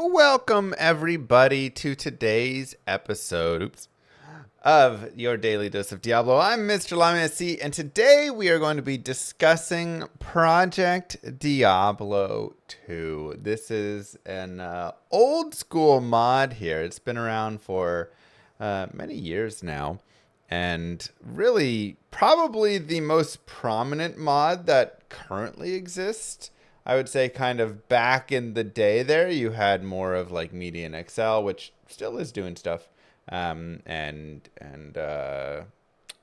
Welcome, everybody, to today's episode of Your Daily Dose of Diablo. I'm Mr. Lamiasi, and today we are going to be discussing Project Diablo 2. This is an old school mod here. It's been around for many years now, and really probably the most prominent mod that currently exists. I would say kind of back in the day there, you had more of like Median XL, which still is doing stuff, and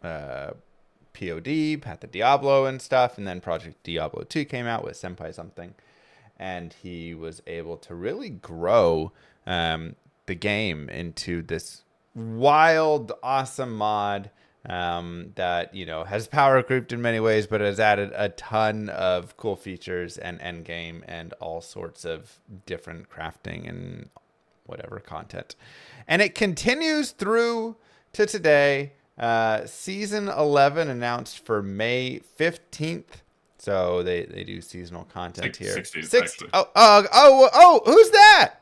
POD, Path of Diablo and stuff, and then Project Diablo 2 came out with Senpai something, and he was able to really grow the game into this wild, awesome mod that has power grouped in many ways, but has added a ton of cool features and Endgame and all sorts of different crafting and whatever content. And it continues through to today. Season 11 announced for May 15th. So they do seasonal content here. 16th, actually. Oh, who's that?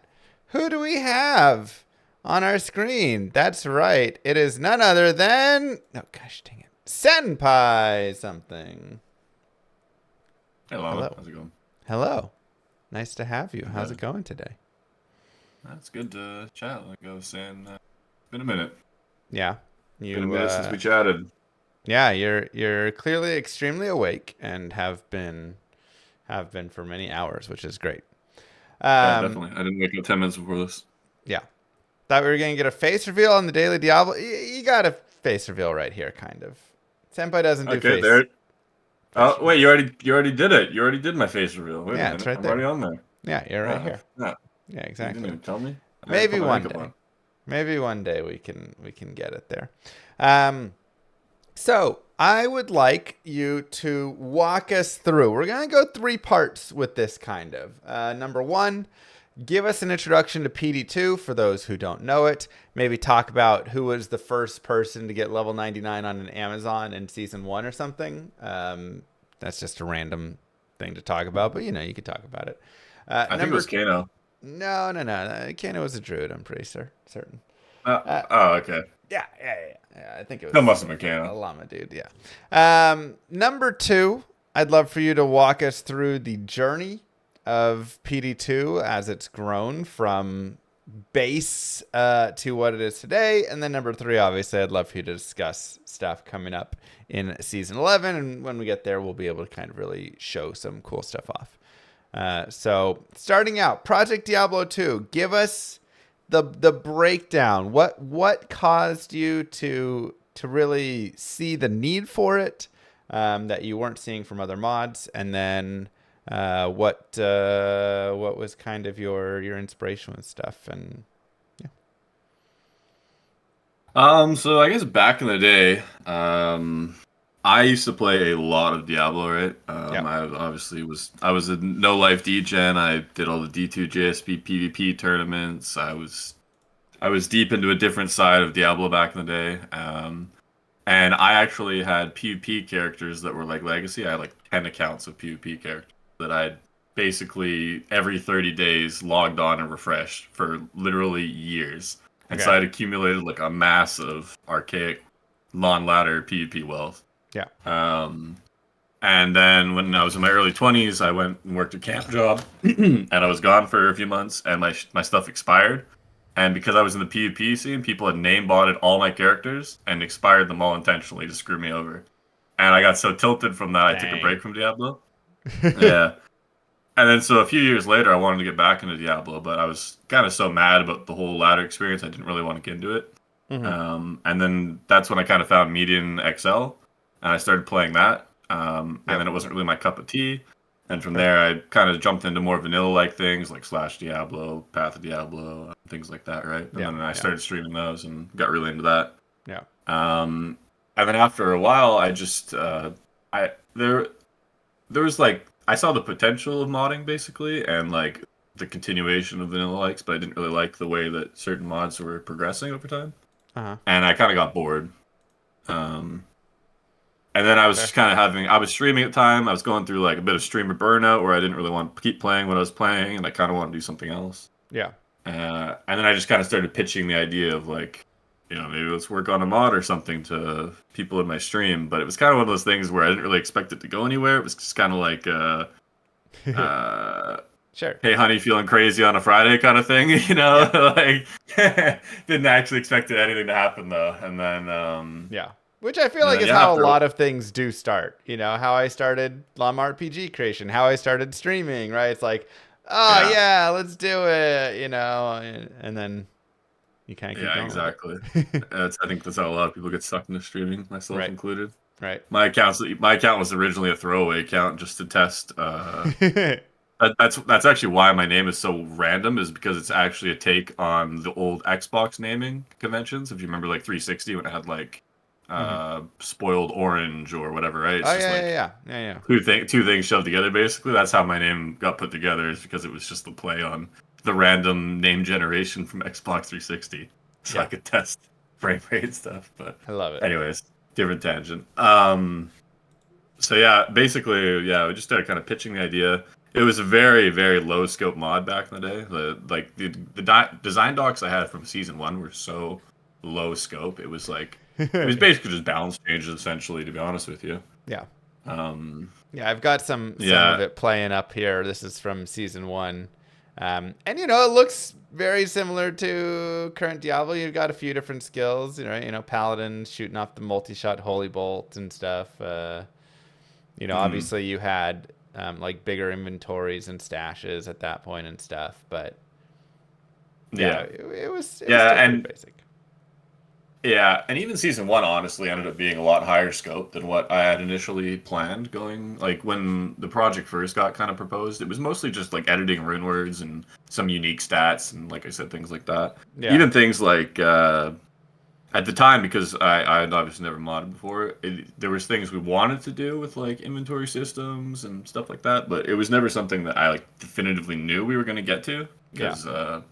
Who do we have on our screen? That's right. It is none other than... Oh, gosh dang it. Senpai something. Hello. How's it going? Hello. Nice to have you. How's it going today? That's good to chat. Like I was saying, it's been a minute. Yeah. Been a minute since we chatted. Yeah, you're clearly extremely awake and have been for many hours, which is great. Yeah, definitely. I didn't wake up 10 minutes before this. Yeah. Thought we were going to get a face reveal on the Daily Diablo. You got a face reveal right here, kind of. Senpai doesn't do face. Okay, there. Oh, wait, you already did it. You already did my face reveal. Wait Yeah, a minute. it's right I'm there. already on there. Yeah, you're right here. Yeah. Yeah, You exactly. didn't even tell me. Maybe one day. Maybe one day we can get it there. So I would like you to walk us through. We're gonna go 3 parts with this kind of. Number 1, give us an introduction to PD2 for those who don't know it. Maybe talk about who was the first person to get level 99 on an Amazon in season 1 or something. That's just a random thing to talk about, but you could talk about it. I think it was Kano. No. Kano was a druid, I'm pretty certain. Okay. Yeah. I think it was. That must have been Kano. A llama dude, yeah. Number 2, I'd love for you to walk us through the journey of PD2 as it's grown from base to what it is today. And then number 3, obviously, I'd love for you to discuss stuff coming up in season 11. And when we get there, we'll be able to kind of really show some cool stuff off. So starting out, Project Diablo 2, give us the breakdown. What caused you to really see the need for it that you weren't seeing from other mods, and then what was kind of your inspiration with stuff? And So I guess back in the day, I used to play a lot of Diablo, right? I was a no life degen. I did all the D2 JSP PvP tournaments. I was deep into a different side of Diablo back in the day. And I actually had PvP characters that were like legacy. I had like 10 accounts of PvP characters that I'd basically every 30 days logged on and refreshed for literally years. And so I'd accumulated like a mass of archaic non-ladder PvP wealth. Yeah. And then when I was in my early 20s, I went and worked a camp job, and I was gone for a few months, and my stuff expired. And because I was in the PvP scene, people had name botted all my characters and expired them all intentionally to screw me over. And I got so tilted from that, I took a break from Diablo. Yeah. And then so a few years later, I wanted to get back into Diablo, but I was kind of so mad about the whole ladder experience, I didn't really want to get into it. Mm-hmm. And then that's when I kind of found Median XL, and I started playing that. And then it wasn't really my cup of tea. And from there, I kind of jumped into more vanilla-like things like Slash Diablo, Path of Diablo, things like that, right? And then I started streaming those and got really into that. Yeah. And then after a while, I just there was like I saw the potential of modding basically, and like the continuation of vanilla likes, but I didn't really like the way that certain mods were progressing over time. And I kind of got bored. And then I was just kind of I was streaming at the time. I was going through like a bit of streamer burnout where I didn't really want to keep playing what I was playing, and I kind of want to do something else. Yeah. And then I just kind of started pitching the idea of like, maybe let's work on a mod or something to people in my stream. But it was kind of one of those things where I didn't really expect it to go anywhere. It was just kind of like, uh, Sure. hey, honey, feeling crazy on a Friday kind of thing, Yeah. like didn't actually expect anything to happen though. Yeah. Which I feel And like then is yeah, how a after lot of things do start. How I started Llama RPG creation, how I started streaming, right? It's like, oh, yeah, yeah, let's do it, and then you kind of keep yeah, going with exactly. it. I think that's how a lot of people get stuck into streaming, myself Right. included. Right. My account was originally a throwaway account just to test. That's actually why my name is so random, is because it's actually a take on the old Xbox naming conventions. If you remember, like 360 when it had like Mhm. spoiled orange or whatever, right? Oh, It's just yeah, like yeah, yeah. Yeah, two things shoved together. Basically, that's how my name got put together. Is because it was just the play on the random name generation from Xbox 360, so I yeah. could test frame rate stuff. But I love it. anyways, different tangent. So yeah, basically, yeah, we just started kind of pitching the idea. It was a very, very low scope mod back in the day. Design docs I had from season one were so low scope. It was basically just balance changes essentially, to be honest with you. Yeah. Um, Yeah, I've got some of yeah, it playing up here. This is from season one, and it looks very similar to current Diablo. You've got a few different skills, Paladin shooting off the multi-shot holy bolt and stuff. mhm. Obviously you had like bigger inventories and stashes at that point and stuff, but yeah, Yeah, it was yeah, still pretty and basic. yeah, and even season one honestly ended up being a lot higher scope than what I had initially planned going. Like when the project first got kind of proposed, it was mostly just like editing rune words and some unique stats and like I said, things like that. Yeah, Even things like at the time, because I had obviously never modded before, there was things we wanted to do with like inventory systems and stuff like that, but it was never something that I like definitively knew we were going to get to yeah. because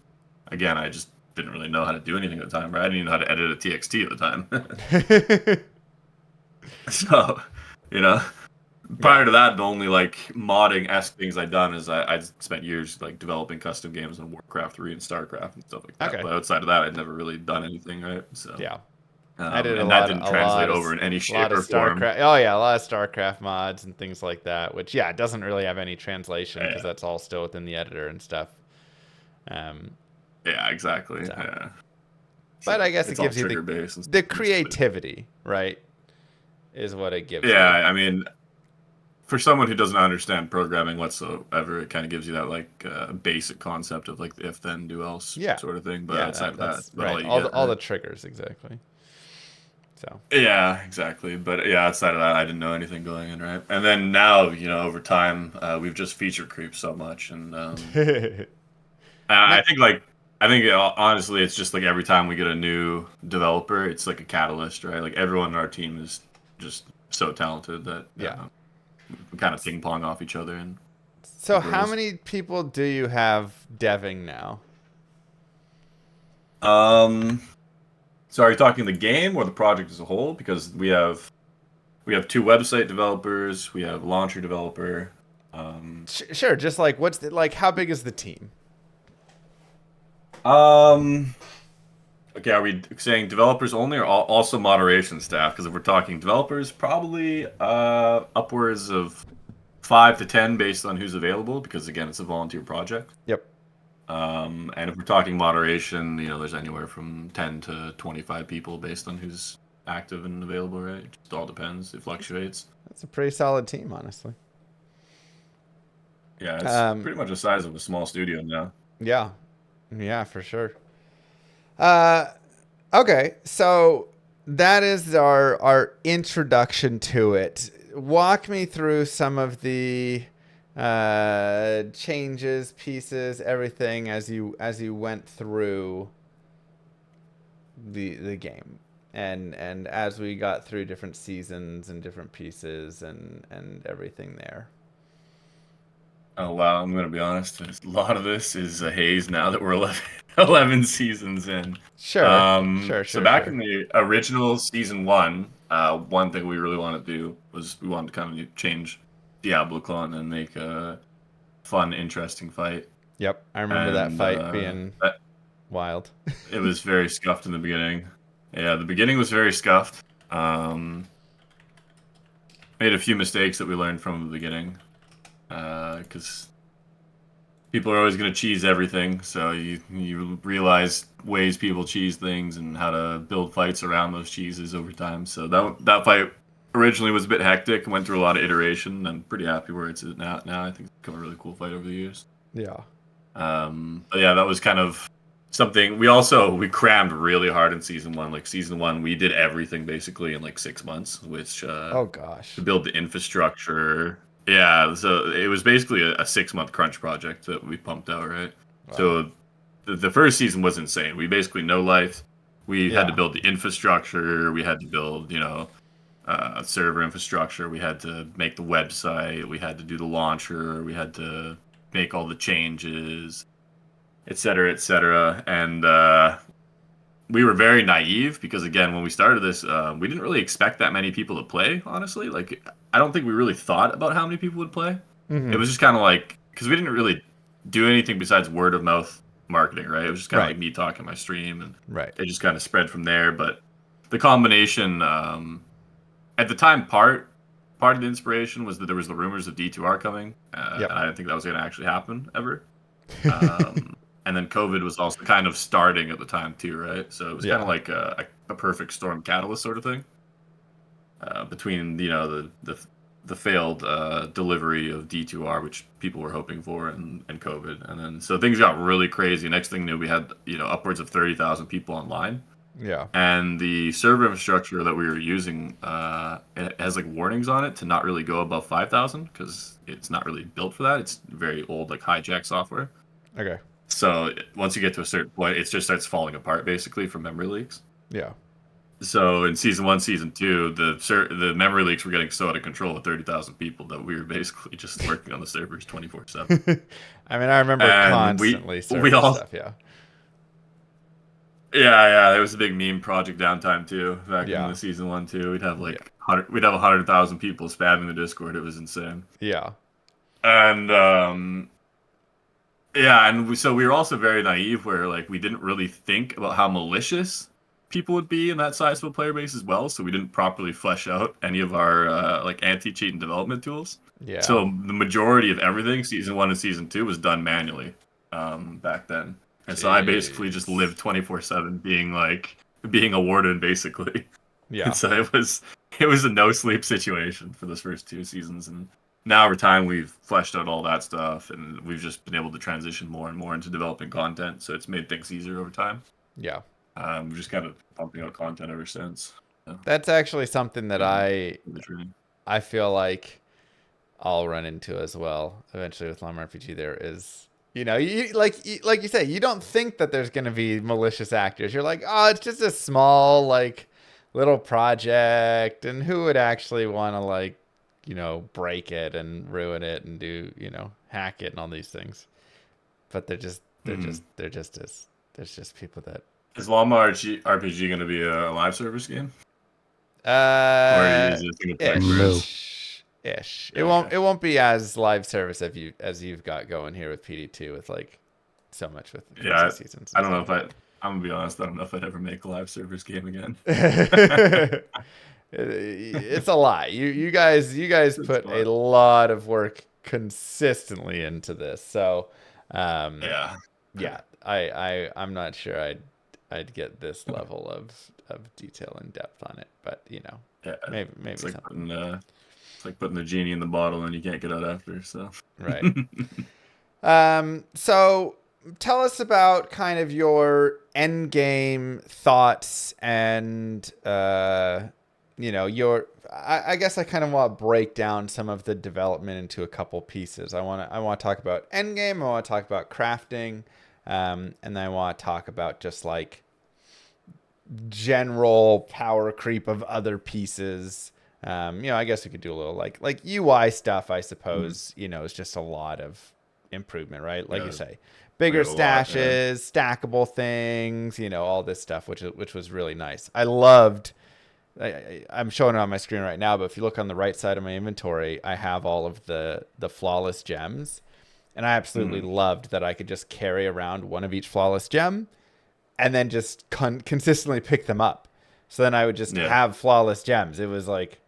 again, I just didn't really know how to do anything at the time, right? I didn't even know how to edit a TXT at the time. So, you know, Yeah. prior to that, the only like modding esque things I'd done is I spent years like developing custom games on Warcraft 3 and StarCraft and stuff like that. Okay. But outside of that, I'd never really done anything, right? So, Yeah. I did and that didn't a translate over in any shape lot of or form. StarCraft. Oh yeah, a lot of StarCraft mods and things like that. Which yeah, it doesn't really have any translation because Yeah, that's all still within the editor and stuff. Um, yeah, exactly. so, Yeah. but So I guess it it's all gives you trigger based and the stuff, basically. creativity, right? Is what it gives Yeah, you. I mean, for someone who doesn't understand programming whatsoever, it kind of gives you that like basic concept of like the if then do else Yeah, sort of thing. But yeah. outside of that, That's that's about all right. you get, All right? the triggers exactly. So. Yeah, exactly. But yeah, outside of that, I didn't know anything going in, right? And then now, over time, we've just feature creeped so much, and No, I think honestly, it's just like every time we get a new developer, it's like a catalyst, right? Like everyone in our team is just so talented that yeah. we kind of ping pong off each other, and So it how grows. many people do you have deving now? Um, so are you talking the game or the project as a whole? Because we have two website developers, we have a launcher developer. Um, Sure. Just like like how big is the team? um, okay, are we saying developers only or also moderation staff? Because if we're talking developers, probably upwards of 5 to 10 based on who's available. Because again, it's a volunteer project. Yep. And if we're talking moderation, there's anywhere from 10 to 25 people based on who's active and available, right? It just all depends. It fluctuates. That's a pretty solid team, honestly. Yeah, it's Um, pretty much the size of a small studio now. yeah, yeah, for sure. Uh, okay, so that is our introduction to it. Walk me through some of the changes, pieces, everything as you went through the game, and as we got through different seasons and different pieces and everything there. Oh wow, I'm gonna be honest. A lot of this is a haze now that we're 11, 11 seasons in. Sure, sure, So sure, back sure. in the original season one, one thing we really wanted to do was we wanted to kind of change Diablo clone and make a fun, interesting fight. Yep, I remember that And fight being that, Wild. It was very scuffed in the beginning. Yeah, the beginning was very scuffed. Made a few mistakes that we learned from the beginning, because people are always going to cheese everything. So you realize ways people cheese things and how to build fights around those cheeses over time. So that fight originally was a bit hectic and went through a lot of iteration. I'm pretty happy where it's at now. Now I think it's become a really cool fight over the years. Yeah. But yeah, that was kind of something we crammed really hard in season one. Like season one, we did everything basically in like 6 months, which Oh to gosh. build the infrastructure. Yeah, so it was basically a 6 month crunch project that we pumped out, right? Wow. So the first season was insane. We basically no life. We had to Yeah. build the infrastructure. We had to build, server infrastructure. We had to make the website. We had to do the launcher. We had to make all the changes, et cetera, et cetera. And we were very naive because, again, when we started this, we didn't really expect that many people to play, honestly. Like, I don't think we really thought about how many people would play. It Mm-hmm. was just kind of like, because we didn't really do anything besides word of mouth marketing, right? It was just kind of Right. like me talking my stream, and Right. it just kind of spread from there. But the combination, at the time, part of the inspiration was that there was the rumors of D2R coming, Yep. and I didn't think that was going to actually happen ever. And then COVID was also kind of starting at the time too, right? So it was kind of Yeah. like a perfect storm catalyst sort of thing, between the failed delivery of D2R, which people were hoping for, and COVID, and then so things got really crazy. Next thing you knew, we had upwards of 30,000 people online, Yeah. and the server infrastructure that we were using, it has like warnings on it to not really go above 5,000 because it's not really built for that. It's very old, like hijack software. Okay. So once you get to a certain point, it just starts falling apart basically from memory leaks. Yeah. So in season one, season two, the memory leaks were getting so out of control with 30,000 people that we were basically just working on the servers 24/7. I mean, I remember And constantly we server all stuff. Yeah. yeah, there was a big meme project downtime too back in Yeah. the season one too. We'd have Yeah. like 100,000 people spamming the Discord. It was insane. Yeah. And yeah, and so we were also very naive where like we didn't really think about how malicious people would be in that size of a player base as well. So we didn't properly flesh out any of our like anti-cheat and development tools. Yeah. So the majority of everything, season one and season two, was done manually back then. And so I basically just Jeez. lived 24/7 being a warden basically. And Yeah. so it was a no sleep situation for those first two seasons, and now over time we've fleshed out all that stuff, and we've just been able to transition more and more into developing content. So it's made things easier over time. Yeah. We've just kind of pumping out content ever since. So, That's actually something that been I really training. I feel like I'll run into as well eventually with Llama RPG. There is, like you say, you don't think that there's going to be malicious actors. You're like, oh, it's just a small like little project, and who would actually want to like, break it and ruin it and do, hack it and all these things. But Mm. they're just as there's just people that Is Llama RPG going to be a live service game, or uh is it single player No. first? ish. It Yeah, won't okay. it won't be as live service as you've got going here with PD2 with like so much with the crazy Yeah, seasons I and don't know stuff. if I'm gonna be honest. I don't know if I'd ever make a live service game again. It's a lot. You guys It's put a fun. lot of work consistently into this. So, um, Yeah. yeah, I'm not sure I'd get this level of detail and depth on it, but Yeah, maybe it's like something. putting the genie in the bottle and you can't get out after. So, Right. So tell us about kind of your end game thoughts and your. I guess I kind of want to break down some of the development into a couple pieces. I want to talk about end game. I want to talk about crafting, and then I want to talk about just like general power creep of other pieces. I guess we could do a little like UI stuff. I Mhm. suppose is just a lot of improvement, right? Like you Yeah, say, I bigger got a lot. Yeah. stashes, stackable things, all this stuff, which was really nice. I loved. I'm showing it on my screen right now, but if you look on the right side of my inventory, I have all of the flawless gems, and I absolutely Mhm. loved that I could just carry around one of each flawless gem and then just consistently pick them up. So then I would just Yeah. have flawless gems. It was like,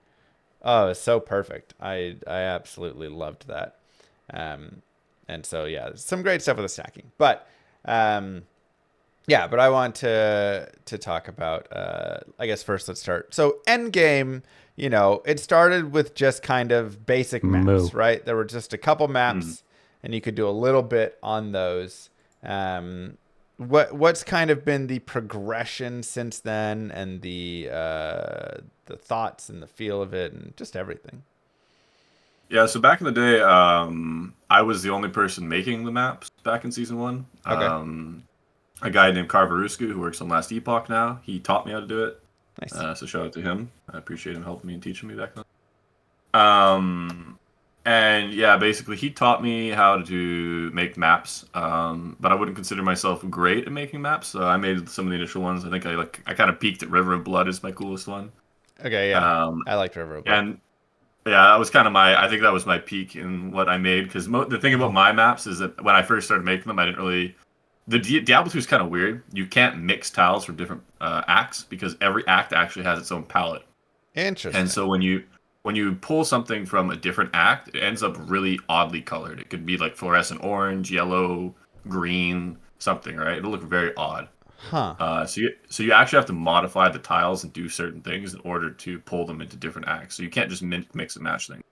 oh, it's so perfect. I absolutely loved that. Um, and so yeah, some great stuff with the stacking. But um, yeah, but I want to talk about. I guess first let's start. So Endgame, it started with just kind of basic Moo. maps, right? There were just a couple Mm. maps, and you could do a little bit on those. What's kind of been the progression since then, and the thoughts and the feel of it, and just everything. Yeah, so back in the day, I was the only person making the maps back in season one. Okay, A guy named Carveruscu who works on Last Epoch now. He taught me how to do it. nice. So shout out to him. I appreciate him helping me and teaching me back then. Um, and yeah, basically he taught me how to make maps. But I wouldn't consider myself great at making maps. So I made some of the initial ones. I think I kind of peaked at River of Blood is my coolest one. Okay, yeah, Um, I liked River of Blood. and yeah, that was kind of I think that was my peak in what I made. Because the thing about my maps is that when I first started making them, I didn't really. Diablo 2 is kind of weird. You can't mix tiles from different acts because every act actually has its own palette. And Interesting. so when you pull something from a different act, it ends up really oddly colored. It could be like fluorescent orange, yellow, green, something, right? It'll look very odd. Huh. So you actually have to modify the tiles and do certain things in order to pull them into different acts. So you can't just mix and match things.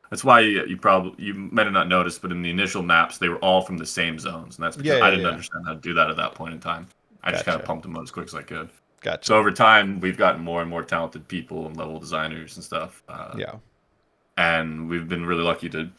That's why you might have not noticed, but in the initial maps they were all from the same zones, and that's Yeah, because I yeah, didn't yeah. understand how to do that at that point in time. I just kind of Gotcha. pumped them out as quick as I could. So Gotcha. over time, we've gotten more and more talented people and level designers and stuff, Yeah. and we've been really lucky to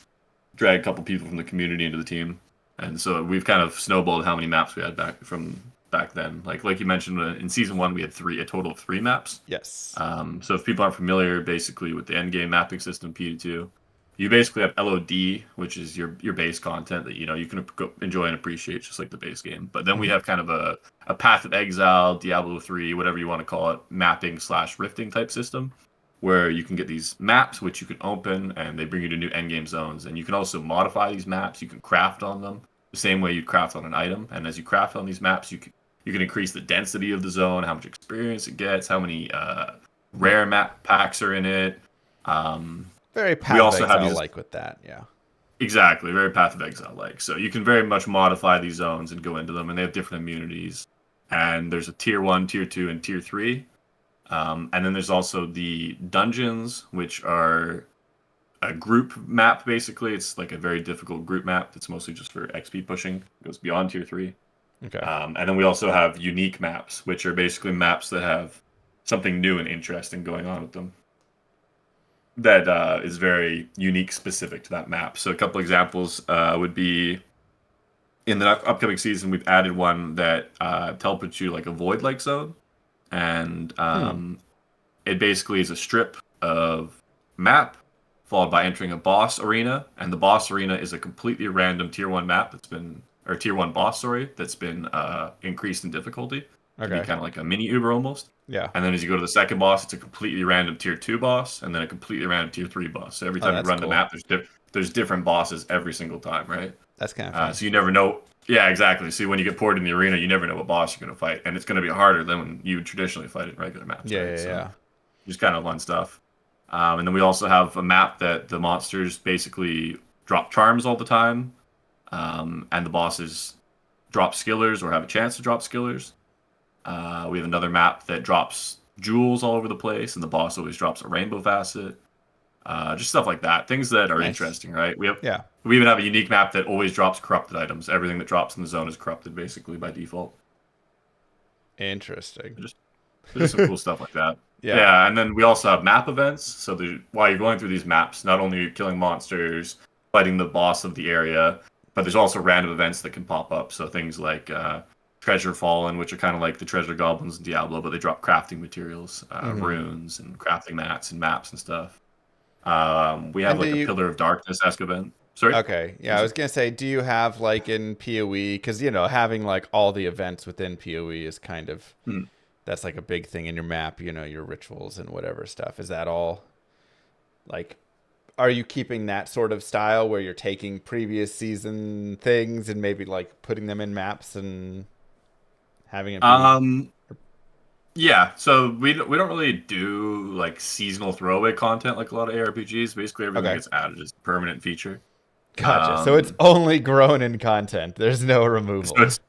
drag a couple people from the community into the team, and so we've kind of snowballed how many maps we had back then. Like you mentioned in season one, we had a total of 3 maps. Yes. So if people aren't familiar, basically with the endgame mapping system PD2, you basically have LOD, which is your base content that you can enjoy and appreciate, just like the base game. But then we Hmm. have kind of a Path of Exile, Diablo 3, whatever you want to call it, mapping slash rifting type system, where you can get these maps which you can open and they bring you to new endgame zones. And you can also modify these maps. You can craft on them the same way you craft on an item. And as you craft on these maps, you can increase the density of the zone, how much experience it gets, how many Hmm. rare map packs are in it. Um, Very we Path of also have Exile these like with that. Yeah. exactly very Path of Exile like. So you can very much modify these zones and go into them, and they have different immunities. And there's a tier one, tier two, and tier three. And then there's also the dungeons, which are a group map. Basically, it's like a very difficult group map that's mostly just for XP pushing. It goes beyond tier three. Okay. And then we also have unique maps, which are basically maps that have something new and interesting going on with them that is very unique, specific to that map. So a couple examples would be in the upcoming season, we've added one that teleports you like a void-like zone, and Hmm. it basically is a strip of map followed by entering a boss arena, and the boss arena is a completely random tier one map that's been or tier one boss, sorry, that's been increased in difficulty to be Okay. kind of like a mini Uber almost. Yeah. And then as you go to the second boss, it's a completely random tier two boss, and then a completely random tier three boss. So every Oh, time you that's run the cool. map, there's different bosses every single time, right? That's kind of fun. So you never know. Yeah, exactly. See, when you get poured in the arena, you never know what boss you're going to fight, and it's going to be harder than when you traditionally fight in regular maps, Yeah, right? yeah, So yeah. just kind of fun stuff. And then we also have a map that the monsters basically drop charms all the time, and the bosses drop skillers or have a chance to drop skillers. We have another map that drops jewels all over the place, and the boss always drops a rainbow facet. Just stuff like that. Things that are Nice. interesting, right? Yeah. We even have a unique map that always drops corrupted items. Everything that drops in the zone is corrupted, basically by default. Interesting. Just There's just some cool stuff like that. Yeah. Yeah, and then we also have map events. So while you're going through these maps, not only are you killing monsters, fighting the boss of the area, but there's also random events that can pop up. So things like Treasure Fallen, which are kind of like the treasure goblins in Diablo, but they drop crafting materials, Hmm. runes, and crafting mats and maps and stuff. We have And do like a you? Pillar of Darkness esque event. Sorry? Okay. What Yeah, was I it? was gonna say, do you have like in PoE? Because having like all the events within PoE is kind of Hmm. that's like a big thing in your map. Your rituals and whatever stuff. Is that all like? Are you keeping that sort of style where you're taking previous season things and maybe like putting them in maps and having it be. Um, yeah. So we don't really do like seasonal throwaway content like a lot of ARPGs. Basically, everything that Okay, gets added is a permanent feature. gotcha. So it's Um, only grown in content. There's no so removal. it's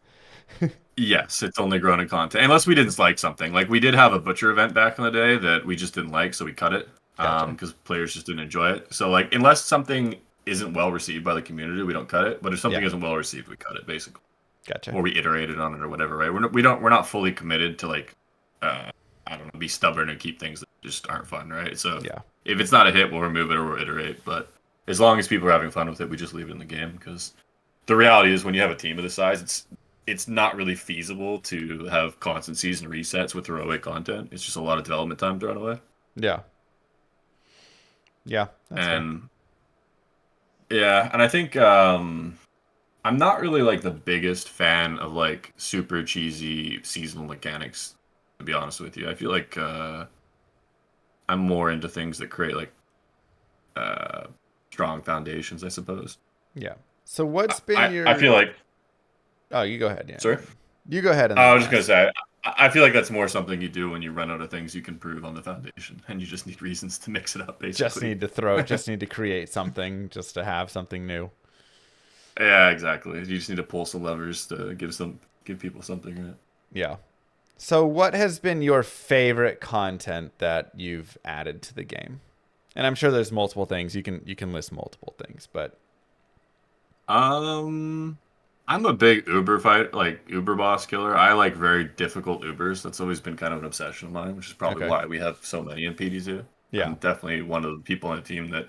Yes, it's only grown in content. Unless we didn't like something. Like we did have a butcher event back in the day that we just didn't like, so we cut it. Gotcha. Because players just didn't enjoy it. So like unless something isn't well received by the community, we don't cut it. But if something Yeah, isn't well received, we cut it basically, gotcha. or we iterated on it or whatever. Right? We're not fully committed to like, uh, I don't know, be stubborn and keep things that just aren't fun. Right? So Yeah, if it's not a hit, we'll remove it or we'll iterate. But as long as people are having fun with it, we just leave it in the game because the reality is when you have a team of this size, it's not really feasible to have constant season resets with heroic content. It's just a lot of development time thrown away. yeah, yeah. That's fair. And yeah, and I think I'm not really like the biggest fan of like super cheesy seasonal mechanics, to be honest with you. I feel like I'm more into things that create like uh strong foundations, I suppose. Yeah. So what's been I feel your? like Oh, you go ahead. Yeah, sorry. you go ahead, and then I I'll was just gonna ask. say, I feel like that's more something you do when you run out of things you can prove on the foundation, and you just need reasons to mix it up, Just basically. need to throw. Just need to create something, just to have something new. Yeah, exactly. You just need to pull some levers to give people something. Right? Yeah. So, what has been your favorite content that you've added to the game? And I'm sure there's multiple things. You can list multiple things, but Um, I'm a big Uber like Uber boss killer. I like very difficult Ubers. That's always been kind of an obsession of mine, which is probably okay. why we have so many in PD2. Yeah. I'm definitely one of the people on the team that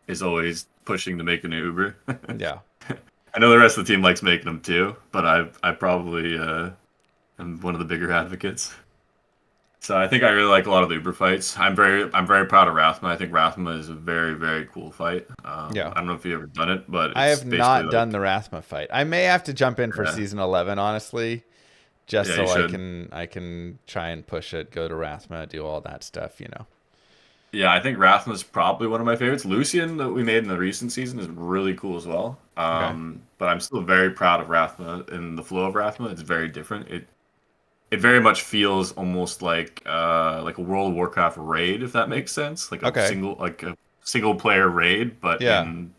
is always pushing to make a new Uber. Yeah. I know the rest of the team likes making them too, but I probably am one of the bigger advocates. So I think I really like a lot of the Uber fights. I'm very proud of Rathma. I think Rathma is a very very cool fight. Yeah. I don't know if you've ever done it, but I it's have basically not done like the Rathma fight. I may have to jump in for yeah, season 11, honestly, just yeah, you so I should. can I can try and push it, go to Rathma, do all that stuff. Yeah, I think Rathma is probably one of my favorites. Lucian that we made in the recent season is really cool as well. Okay. But I'm still very proud of Rathma and the flow of Rathma. It's very different. It very much feels almost like a World of Warcraft raid, if that makes sense. Okay. Like a single player raid, but Yeah. in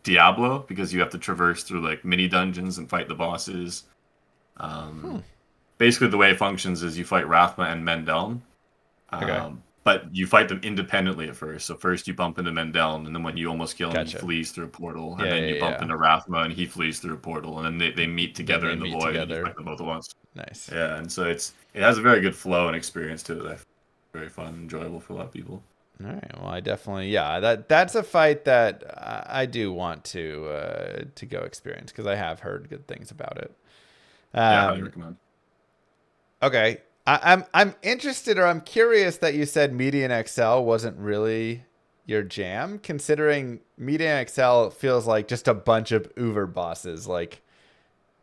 Diablo because you have to traverse through like mini dungeons and fight the bosses. Hmm. Um, Basically, the way it functions is you fight Rathma and Mendeln, Okay. but you fight them independently at first. So first you bump into Mendeln, and then when you almost kill him, he Gotcha. flees through a portal, and Yeah, then yeah, you bump yeah. into Rathma, and he flees through a portal, and then they meet Then together they in the meet void, and you together. fight them both at once. Nice. Yeah, and so it has a very good flow and experience to it. I find very fun and enjoyable for a lot of people. All right. Well, I definitely, yeah, that's a fight that I do want to go experience because I have heard good things about it. Yeah, highly Um, recommend. okay. I'm interested, or I'm curious that you said Median Excel wasn't really your jam, considering Median Excel feels like just a bunch of Uber bosses, like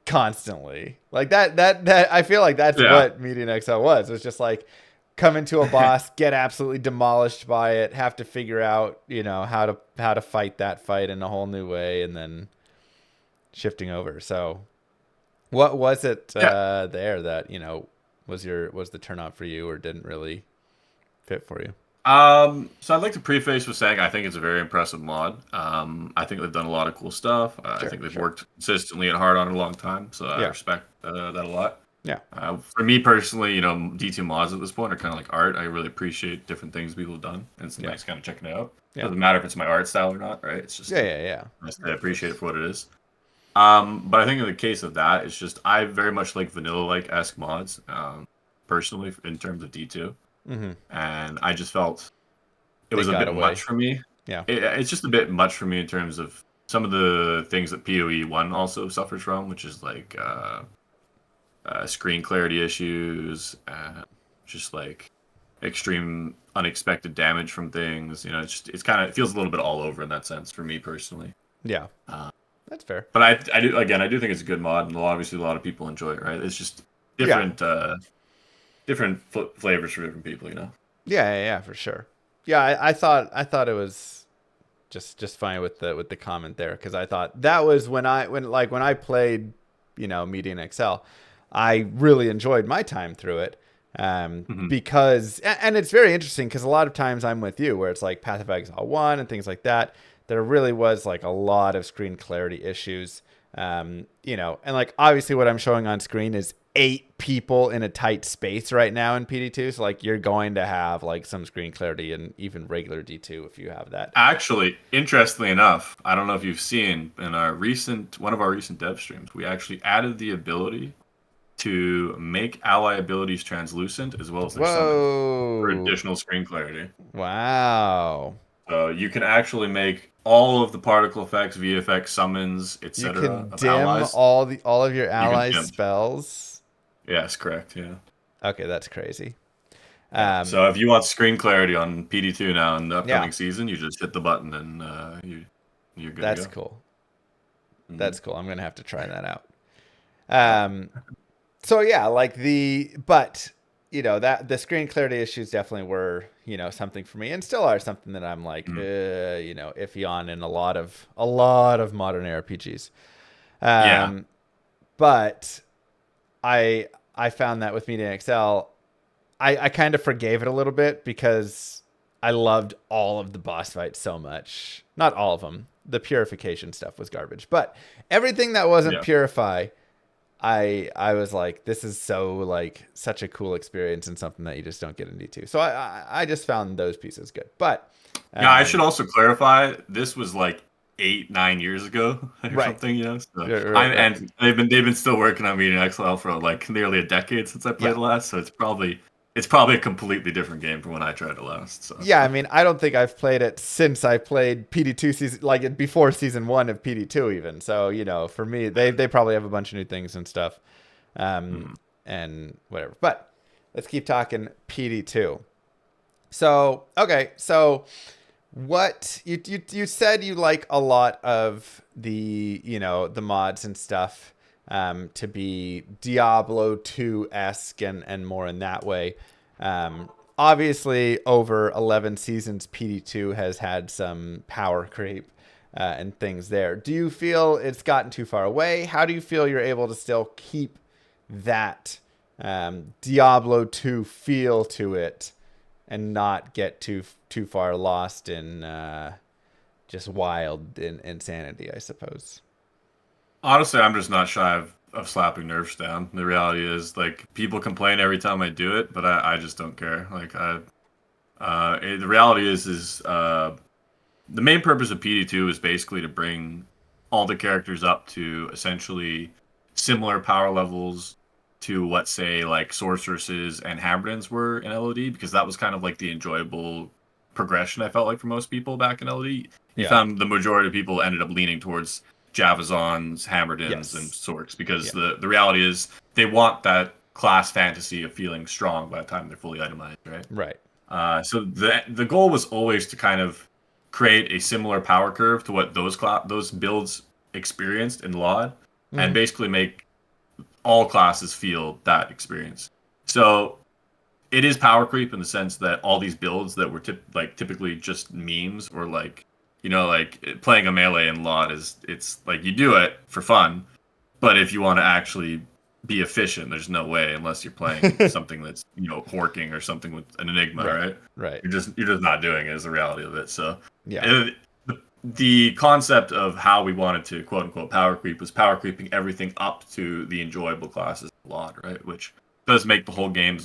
constantly. Like that I feel like that's Yeah, what Median Excel was. It was just like come into a boss, get absolutely demolished by it, have to figure out, how to fight that fight in a whole new way, and then shifting over. So what was it yeah. there that, was the turnout for you or didn't really fit for you? So I'd like to preface with saying I think it's a very impressive mod. I think they've done a lot of cool stuff. I Sure, think they've sure. worked consistently and hard on it a long time, so I Yeah. respect that a lot. Yeah. For me personally, D2 mods at this point are kind of like art. I really appreciate different things people have done, and it's Yeah. nice kind of checking it out. Yeah. Doesn't matter if it's my art style or not, right? It's just Yeah, yeah, yeah. nice to appreciate it for what it is. But I think in the case of that, it's just I very much like vanilla like esque mods, personally in terms of D2, Mm-hmm. and I just felt it They was a got bit much away. for me. Yeah. It's just a bit much for me in terms of some of the things that PoE one also suffers from, which is like screen clarity issues, just like extreme unexpected damage from things. It feels a little bit all over in that sense for me personally. Yeah. Uh, That's fair. but I do think it's a good mod, and obviously a lot of people enjoy it. Right? It's just Yeah. different flavors for different people. Yeah, yeah, yeah, for sure. Yeah, I thought it was just fine with the comment there because I thought that was when I played, Median Excel. I really enjoyed my time through it. Mhm. Because, and it's very interesting because a lot of times I'm with you where it's like Path of Exile 1 and things like that. There really was like a lot of screen clarity issues. And like obviously what I'm showing on screen is 8 people in a tight space right now in PD2. So like you're going to have like some screen clarity in even regular D2 if you have that. Actually, interestingly enough, I don't know if you've seen in our recent one of our recent dev streams, we actually added the ability to make ally abilities translucent as well as their summons for Whoa. additional screen clarity. Wow. So you can actually make all of the particle effects, VFX, summons, You etc. can of dim allies. all of your You can allies' dim. spells. Yes, correct. Yeah. Okay, that's crazy. Yeah. Um, So if you want screen clarity on PD2 now in the yeah, upcoming season, you just hit the button and you're good to that's go. cool. Hmm. That's cool. I'm gonna have to try that out. Yeah. Um, so yeah, like but that the screen clarity issues definitely were something for me, and still are something that I'm like Mhm. iffy on in a lot of modern RPGs. Yeah. Um, but I found that with Media XL, I kind of forgave it a little bit because I loved all of the boss fights so much. Not all of them. The purification stuff was garbage, but everything that wasn't Yeah. purify, I was like, this is so like such a cool experience and something that you just don't get into too. So I just found those pieces good. But Yeah, I should um, also clarify. This was like 8, 9 years ago or right, something, you know. So right, I'm right. and they've been still working on Meeting XL for like nearly a decade since I Yeah. played last. So it's probably a completely different game from when I tried it last. So Yeah, I mean, I don't think I've played it since I played PD2 season, like before season 1 of PD2 even. So, for me, they probably have a bunch of new things and stuff. Um, mhm. and whatever. But let's keep talking PD2. So, okay. So, what you said you like a lot of the mods and stuff to be Diablo 2 esque and more in that way. Obviously, over 11 seasons, PD2 has had some power creep and things there. Do you feel it's gotten too far away? How do you feel you're able to still keep that Diablo 2 feel to it and not get too far lost in just wild insanity, I suppose. Honestly, I'm just not shy of slapping nerfs down. The reality is, like, people complain every time I do it, but I just don't care. Like, the reality is the main purpose of PD2 is basically to bring all the characters up to essentially similar power levels to what, say, like sorceresses and Hammerdins were in LOD, because that was kind of like the enjoyable progression I felt like for most people back in LOD. You Yeah. found the majority of people ended up leaning towards Javazons, Hammerdins, and Yes. Sorks because Yeah. the reality is they want that class fantasy of feeling strong by the time they're fully itemized, right? Right. So the goal was always to kind of create a similar power curve to what those builds experienced in LoD, and Mm-hmm. basically make all classes feel that experience. So it is power creep in the sense that all these builds that were typically just memes or like playing a melee in LoD it's like you do it for fun, but if you want to actually be efficient, there's no way unless you're playing something that's horking or something with an enigma, Right. right? Right. You're just not doing it is the reality of it. So Yeah. it, the concept of how we wanted to quote unquote power creep was power creeping everything up to the enjoyable classes a lot, right? Which does make the whole game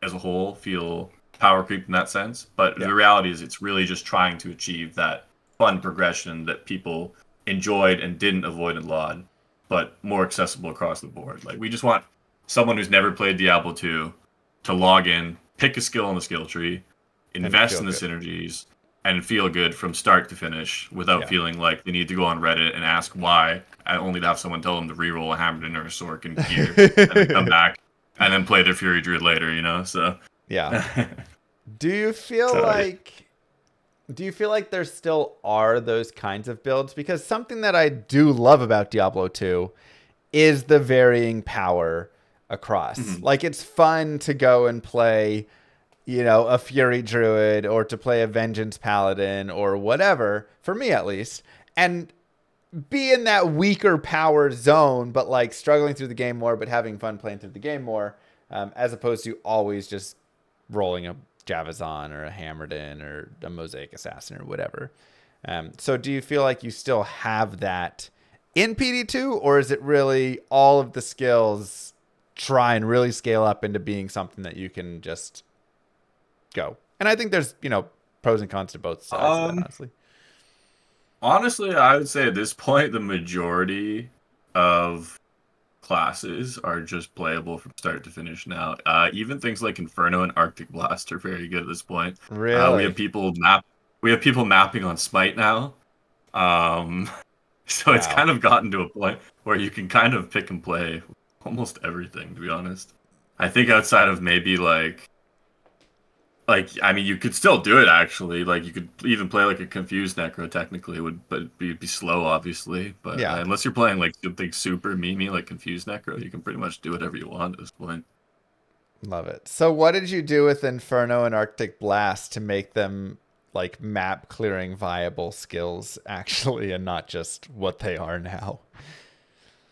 as a whole feel power creep in that sense. But Yeah. the reality is it's really just trying to achieve that fun progression that people enjoyed and didn't avoid in LoD, but more accessible across the board. Like we just want someone who's never played Diablo 2 to log in, pick a skill in the skill tree, And invest feel in the good. synergies, and feel good from start to finish without Yeah. feeling like they need to go on Reddit and ask why, and only to have someone tell them to reroll a Hammerdin or a Sork in gear, and then come back and then play their Fury Druid later. So, Yeah. Do you feel so like do you feel like there still are those kinds of builds? Because something that I do love about Diablo 2 is the varying power across. mhm. Like it's fun to go and play, a Fury Druid or to play a Vengeance Paladin or whatever, for me at least. And be in that weaker power zone, but like struggling through the game more, but having fun playing through the game more, as opposed to always just rolling a Javazon or a Hammerden or a Mosaic Assassin or whatever. So do you feel like you still have that in PD2, or is it really all of the skills try and really scale up into being something that you can just go? And I think there's, pros and cons to both sides of that, Um, honestly. Honestly, I would say at this point, the majority of classes are just playable from start to finish now. Even things like Inferno and Arctic Blast are very good at this point. We have Really? people mapping on Smite now. Um, so it's Wow. kind of gotten to a point where you can kind of pick and play almost everything, to be honest. I think outside of maybe like I mean you could still do it actually. Like you could even play like a confused necro technically would but be slow obviously. But Yeah. unless you're playing like something super memey like confused necro, you can pretty much do whatever you want at this point. Love it. So what did you do with Inferno and Arctic Blast to make them like map clearing viable skills actually and not just what they are now?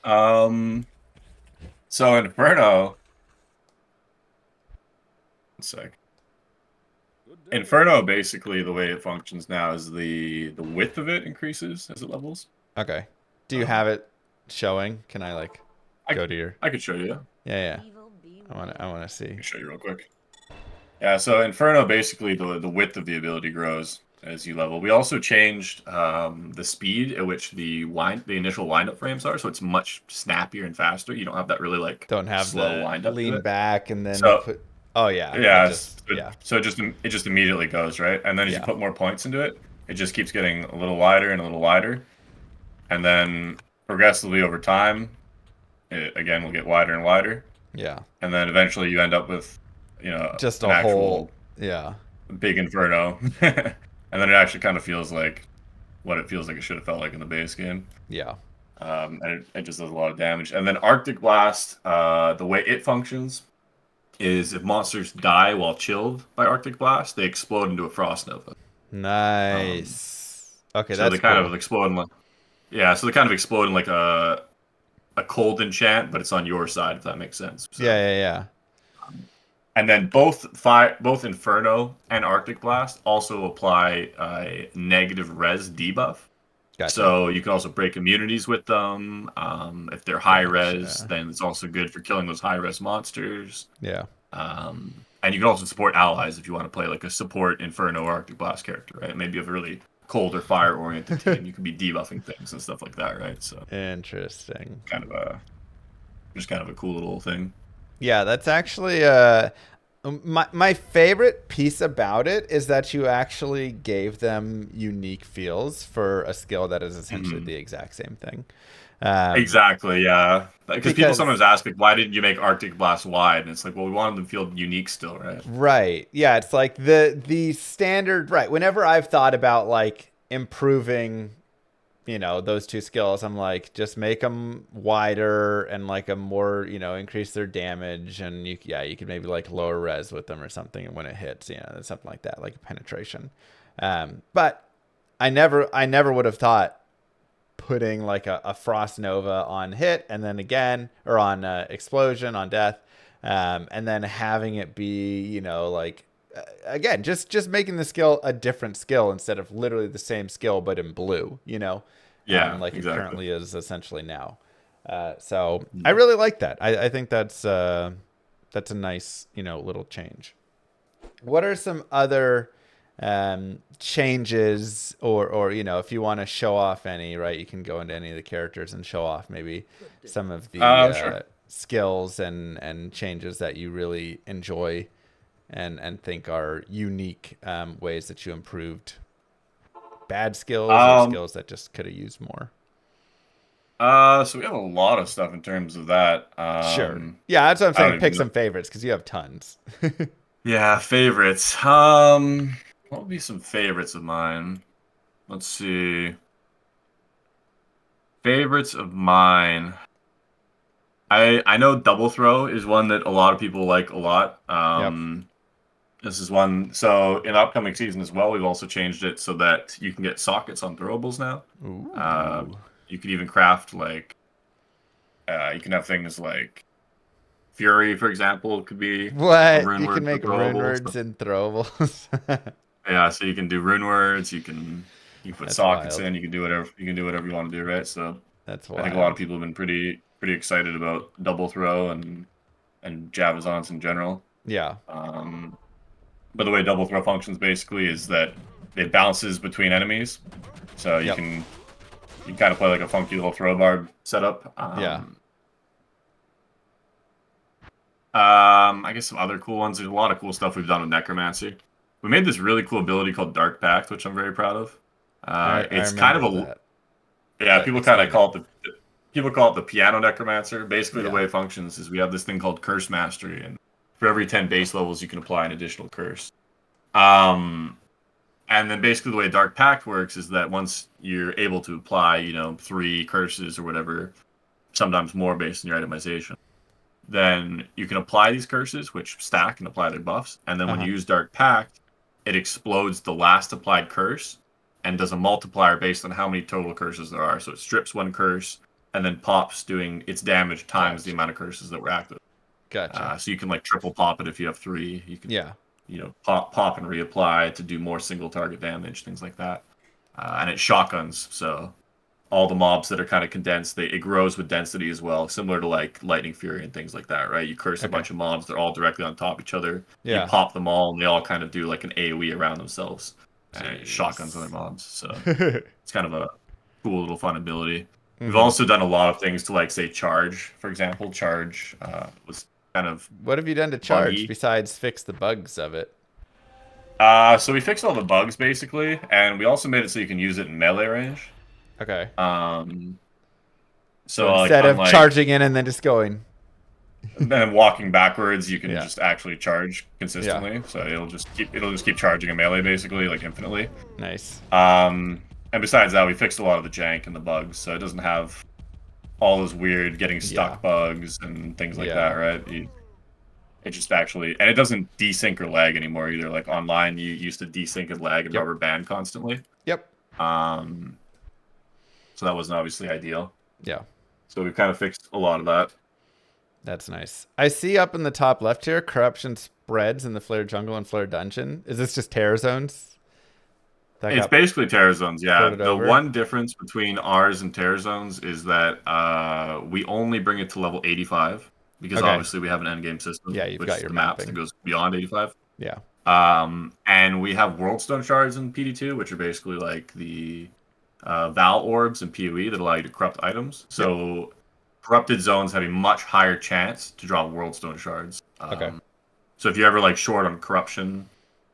Um so Inferno, one sec. Inferno basically the way it functions now is the width of it increases as it levels. Okay. Do you Um have it showing? Can I like I go to your I could show you. Yeah. I want to I see. can show you real quick. Yeah, so Inferno basically the width of the ability grows as you level. We also changed the speed at which the initial windup frames are, so it's much snappier and faster. You don't have that really like Don't have slow the windup to lean it. back and then So put Oh yeah, it yeah, just yeah. so it just immediately goes right, and then as you Yeah. put more points into it, it just keeps getting a little wider and a little wider, and then progressively over time, it again will get wider and wider, Yeah. and then eventually you end up with Just an a whole actual yeah. big inferno, and then it actually kind of feels like what it feels like it should have felt like in the base game. Yeah. And it just does a lot of damage. And then Arctic Blast, the way it functions is if monsters die while chilled by Arctic Blast, they explode into a frost nova. Um, Nice. Okay, so they that's kind cool. of explode in like so they kind of explode in like a cold enchant, but it's on your side if that makes sense. Yeah, So yeah, yeah. and then both Inferno and Arctic Blast also apply a negative res debuff. Gotcha. So you can also break immunities with them. If they're high res, Gotcha. then it's also good for killing those high res monsters. Yeah. And you can also support allies if you want to play like a support Inferno or Arctic Blast character, right? Maybe you have a really cold or fire oriented team. You could be debuffing things and stuff like that, right? So Interesting. kind of a just kind of a cool little thing. Yeah, that's actually my favorite piece about it is that you actually gave them unique feels for a skill that is essentially Mhm. the exact same thing. Um, Exactly, yeah. Because people because sometimes ask, like, why didn't you make Arctic Blast wide? And it's like, well, we wanted them to feel unique still, right? right, yeah, it's like the standard right. Whenever I've thought about like improving those two skills, I'm like just make them wider and like a more increase their damage, and you could maybe like lower res with them or something, and when it hits something like that, like penetration. But I never would have thought putting like a frost nova on hit and then again, or on explosion on death, and then having it be like again just making the skill a different skill instead of literally the same skill but in blue, Yeah, like it exactly. currently is essentially now. So I Yeah. really like that. I think that's a nice little change. What are some other changes, or if you want to show off any, right, you can go into any of the characters and show off maybe some of the Sure. skills and changes that you really enjoy and think are unique, ways that you improved bad skills or Um, skills that just could have used more. so we have a lot of stuff in terms of that. Sure. Yeah, that's what I'm I saying. don't even Pick know. some favorites because you have tons. Yeah, favorites. What would be some favorites of mine? Let's see. Favorites of mine. I know double throw is one that a lot of people like a lot. Yep. This is one. So in upcoming season as well, we've also changed it so that you can get sockets on throwables now. Uh, Ooh. You could even craft like you can have things like Fury, for example, could be a What? rune You can word for make rune throwable. words So, in throwables. yeah, so you can do rune words. You can put That's sockets wild. in. You can do whatever you want to do, right? So That's I think a lot of wild. people have been pretty excited about double throw and Javazons in general. Yeah. Um, but the way double throw functions basically is that it bounces between enemies, so Yep. you can kind of play like a funky little throw bar setup. Yeah. I guess some other cool ones. There's a lot of cool stuff we've done with Necromancy. We made this really cool ability called Dark Pact, which I'm very proud of. I It's kind of remember a that. yeah. But People kind of explain it. call it the people call it the Piano Necromancer. Basically, the Yeah. way it functions is we have this thing called Curse Mastery, and for every 10 base levels, you can apply an additional curse. Um, and then basically the way Dark Pact works is that once you're able to apply, 3 curses or whatever, sometimes more based on your itemization, then you can apply these curses, which stack and apply their buffs. And then when Uh-huh. you use Dark Pact, it explodes the last applied curse and does a multiplier based on how many total curses there are. So it strips 1 curse and then pops doing its damage times the Gotcha. amount of curses that were active. Gotcha. So you can like triple pop it if you have 3. You can, Yeah. pop and reapply to do more single target damage, things like that. And it shotguns, so all the mobs that are kind of condensed, it grows with density as well, similar to like Lightning Fury and things like that, right? You curse a Okay. bunch of mobs, they're all directly on top of each other. You Yeah. pop them all, and they all kind of do like an AoE around themselves, and it shotguns other Jeez. mobs. So it's kind of a cool little fun ability. We've Hmm. also done a lot of things to like say charge, for example. Charge was kind of What have you done to charge buggy. besides fix the bugs of it? So we fixed all the bugs basically, and we also made it so you can use it in melee range. Okay. Um, So so like instead of unlike charging in and then just going. and then walking backwards, you can Yeah. just actually charge Yeah. consistently. So it'll just keep charging a melee basically, like infinitely. Nice. Um, and besides that, we fixed a lot of the jank and the bugs, so it doesn't have all those weird getting Yeah. stuck bugs and things like that, Yeah. right? It just actually, and it doesn't desync or lag anymore either. Like online, you used to desync and lag and Yep. rubber band constantly. Yep. Um, so that wasn't obviously ideal. Yeah. So we've kind of fixed a lot of that. That's nice. I see up in the top left here, corruption spreads in the Flare Jungle and Flare Dungeon. Is this just Terror Zones that It's got basically Terror Zones, yeah. ported The over? one difference between ours and Terror Zones is that we only bring it to level 85 because Okay. obviously we have an endgame Yeah, system, you've which got is your the maps that mapping. goes beyond 85. Yeah. And we have Worldstone shards in PD2, which are basically like the Val orbs in PoE that allow you to corrupt items. Yep. So corrupted zones have a much higher chance to drop Worldstone shards. Okay. So if you're ever like short on corruption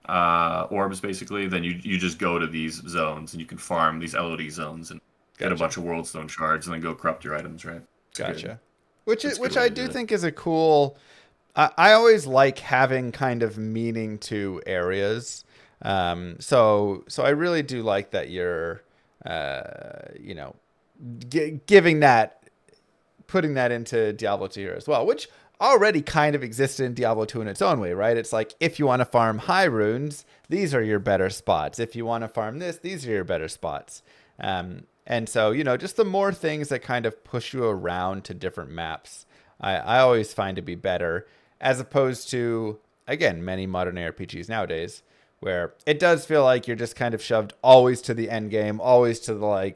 orbs, basically, then you just go to these zones and you can farm these LOD zones and get a Gotcha. bunch of Worldstone shards and then go corrupt your items, right? It's a good, Gotcha. Which it's a good which way I to do do it. think is a cool. I always like having kind of meaning to areas. So I really do like that you're, you know, giving that, putting that into Diablo 2 here as well, which already kind of existed in Diablo 2 in its own way, right? It's like if you want to farm high runes, these are your better spots. If you want to farm this, these are your better spots. And so, just the more things that kind of push you around to different maps, I always find to be better, as opposed to, again, many modern ARPGs nowadays, where it does feel like you're just kind of shoved always to the end game, always to the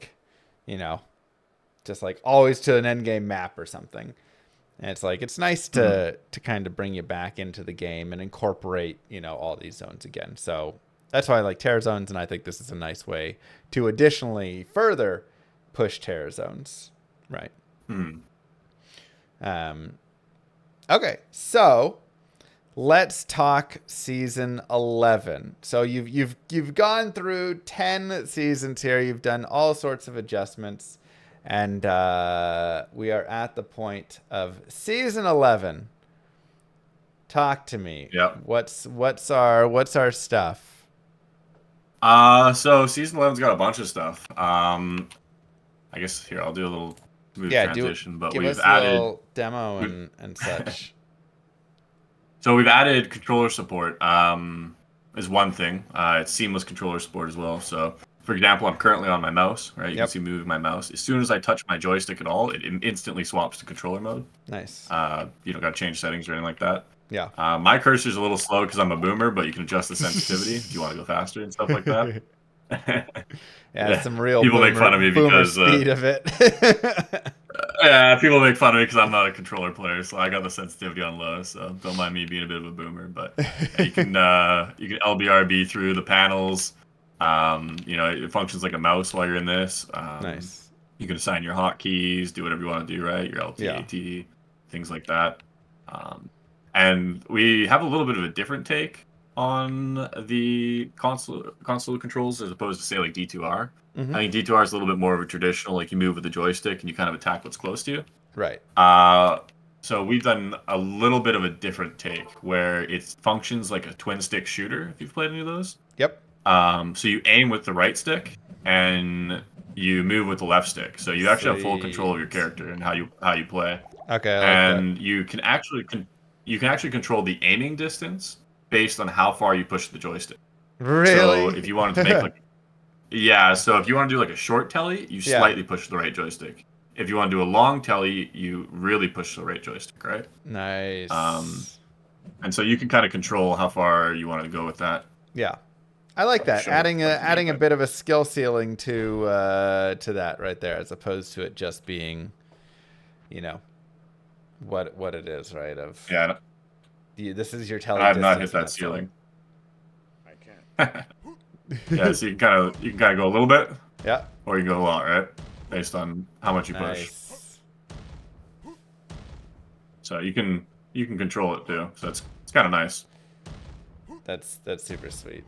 you know, just like always to an end game map or something. And it's like it's nice Mhm. to kind of bring you back into the game and incorporate, all these zones again. So that's why I like Terror Zones, and I think this is a nice way to additionally further push Terror Zones. Right. Mhm. Um, okay, so let's talk season 11. So you've gone through 10 seasons here. You've done all sorts of adjustments, and we are at the point of season 11. Talk to me. Yeah. What's our stuff? So season 11's got a bunch of stuff. I guess here I'll do a little smooth Yeah, do transition, but give we've us a added little demo we've, and such. so we've added controller support. Is one thing. It's seamless controller support as well. So for example, I'm currently on my mouse, right? You can Yep. see me moving my mouse. As soon as I touch my joystick at all, it instantly swaps to controller mode. Nice. You don't got to change settings or anything like that. Yeah. My cursor's a little slow because I'm a boomer, but you can adjust the sensitivity if you want to go faster and stuff like that. Yeah, Yeah, some real people make fun of me boomer because speed of it. yeah, people make fun of me because I'm not a controller player, so I got the sensitivity on low. So don't mind me being a bit of a boomer. But yeah, you can LBRB through the panels. It functions like a mouse while you're in this. Nice. You can assign your hotkeys, do whatever you want to do, right? Your Yeah. LTAT, things like that. Um, and we have a little bit of a different take on the console controls as opposed to say like D2R. Mm-hmm. I think D2R is a little bit more of a traditional, like you move with the joystick and you kind of attack what's close to you. Right. Uh, so we've done a little bit of a different take where it functions like a twin stick shooter. If you've played any of those, Yep. so you aim with the right stick and you move with the left stick. So you actually have full control of your Sweet. character and how you play, Okay, I like that. and you can actually control the aiming distance based on how far you push the joystick. So Really? if you wanted to make like yeah, so if you want to do like a short telly, you Yeah. slightly push the right joystick. If you want to do a long telly, you really push the right joystick, right? Um, Nice. and so you can kind of control how far you want to go with that. Yeah. I like I'll that. show what I mean Adding a by bit of a skill ceiling to that right there, as opposed to it just being, you know, what it is, right? Of yeah. this is your And telly I have not hit distance, and that that's all. ceiling. Yeah, so you can kind of go a little bit, Yeah. or you can go a lot, right? Based on how much you push. Nice. So you can control it too. So it's kind of nice. That's super sweet.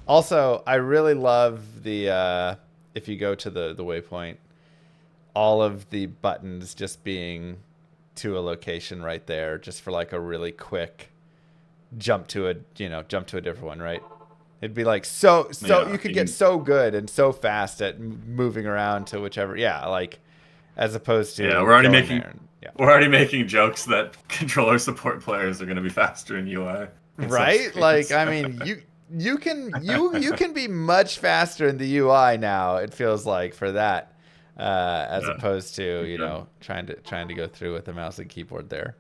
Also, I really love the if you go to the waypoint, all of the buttons just being to a location right there, just for like a really quick jump to a different one, right? It'd be like so Yeah, you could get so good and so fast at moving around to whichever, yeah, like as opposed yeah, to going there. And, yeah. we're already making jokes that controller support players are going to be faster in UI in some Right? Like screens. I mean, you can be much faster in the UI now. It feels like for that, as Yeah, opposed to you can. trying to go through with the mouse and keyboard there.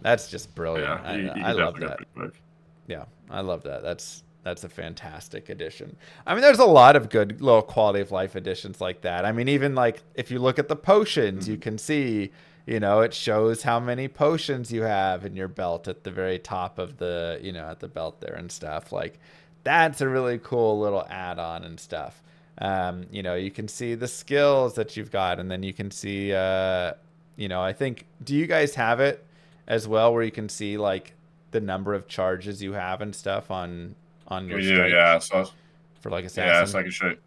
That's just brilliant. Yeah, you I can love definitely go that. pretty quick. Yeah, I love that. That's a fantastic addition. I mean, there's a lot of good little quality of life additions like that. I mean, even like if you look at the potions, you Mhm. can see, it shows how many potions you have in your belt at the very top of the, at the belt there and stuff. Like that's a really cool little add-on and stuff. You can see the skills that you've got, and then you can see, I think, do you guys have it as well, where you can see like the number of charges you have and stuff on your We do, strike yeah. So for like yeah, assassin so I can show you.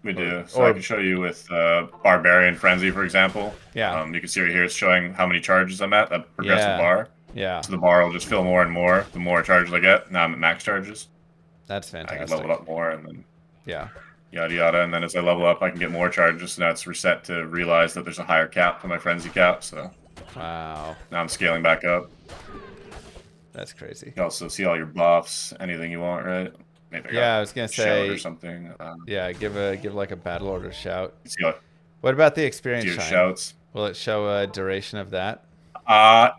We or do. So I can or show you with Barbarian Frenzy, for example. yeah, You can see right here it's showing how many charges I'm at, that progressive yeah, bar. yeah. So the bar will just fill more and more the more charges I get. Now I'm at max charges. That's I can level fantastic. up more and then Yeah, yada yada. And then as I level up, I can get more charges. So now it's reset to realize that there's a higher cap for my Frenzy cap. So wow, now I'm scaling back up. that's crazy. You also see all your buffs, anything you want, right? Maybe I got Yeah, a I was gonna shout or say, something. yeah, give like a battle order shout. You see, What about the experience your shine? shouts. Will it show a duration of that? Uh,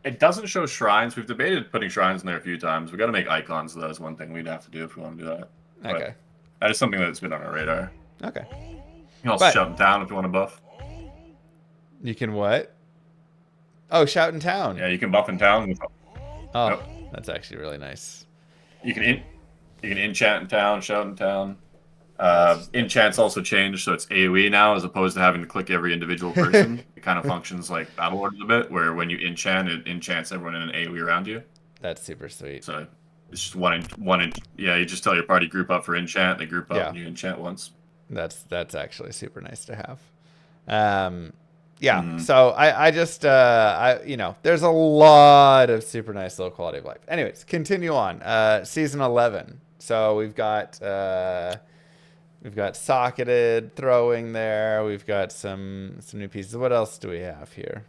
it doesn't show shrines. We've debated putting shrines in there a few times. We got to make icons, though. Is one thing we'd have to do if we want to do that. But Okay, that is something that's been on our radar. okay, You can also but shout in town if you want to buff. you can what? Oh, shout in town. Yeah, you can buff in town. Oh, Yep. that's actually really nice. You can you can enchant in town, shout in town. That's Enchant's also changed, so it's AoE now, as opposed to having to click every individual person. It kind of functions like Battle Lord a bit, where when you enchant, it enchants everyone in an AoE around you. That's super sweet. So it's just yeah, you just tell your party group up for enchant, they group up Yeah, and you enchant once. that's actually super nice to have. Um, yeah. Mm-hmm. So I just there's a lot of super nice low quality of life. Anyways, continue on. Season 11. So we've got socketed throwing there. We've got some new pieces. What else do we have here?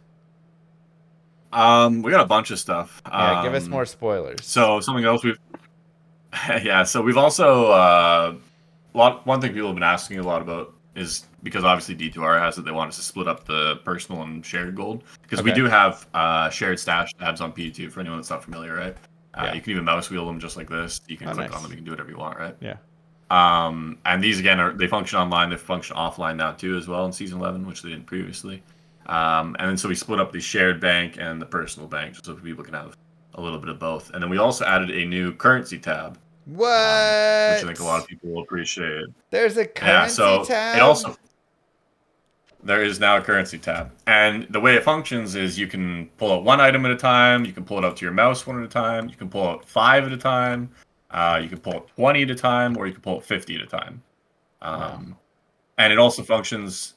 We got a bunch of stuff. Yeah, give us more spoilers. So something else we've yeah, so we've also one thing people have been asking a lot about is because obviously D2R has it, they want us to split up the personal and shared gold because we Okay. do have shared stash tabs on P2 for anyone that's not familiar, right? Yeah. You can even mouse wheel them just like this. You can Oh, click on them, nice. you can do whatever you want, right? Yeah. And these again they function online, they function offline now too as well in season 11, which they didn't previously. And then so we split up the shared bank and the personal bank so people can have a little bit of both. And then we also added a new currency tab, which I think a lot of What? people will appreciate. There's a Yeah, currency so it tab? also there is now a currency tab, and the way it functions is you can pull out one item at a time. You can pull it out to your mouse one at a time. You can pull out 5 at a time. You can pull out 20 at a time, or you can pull out 50 at a time. Wow. Um, and it also functions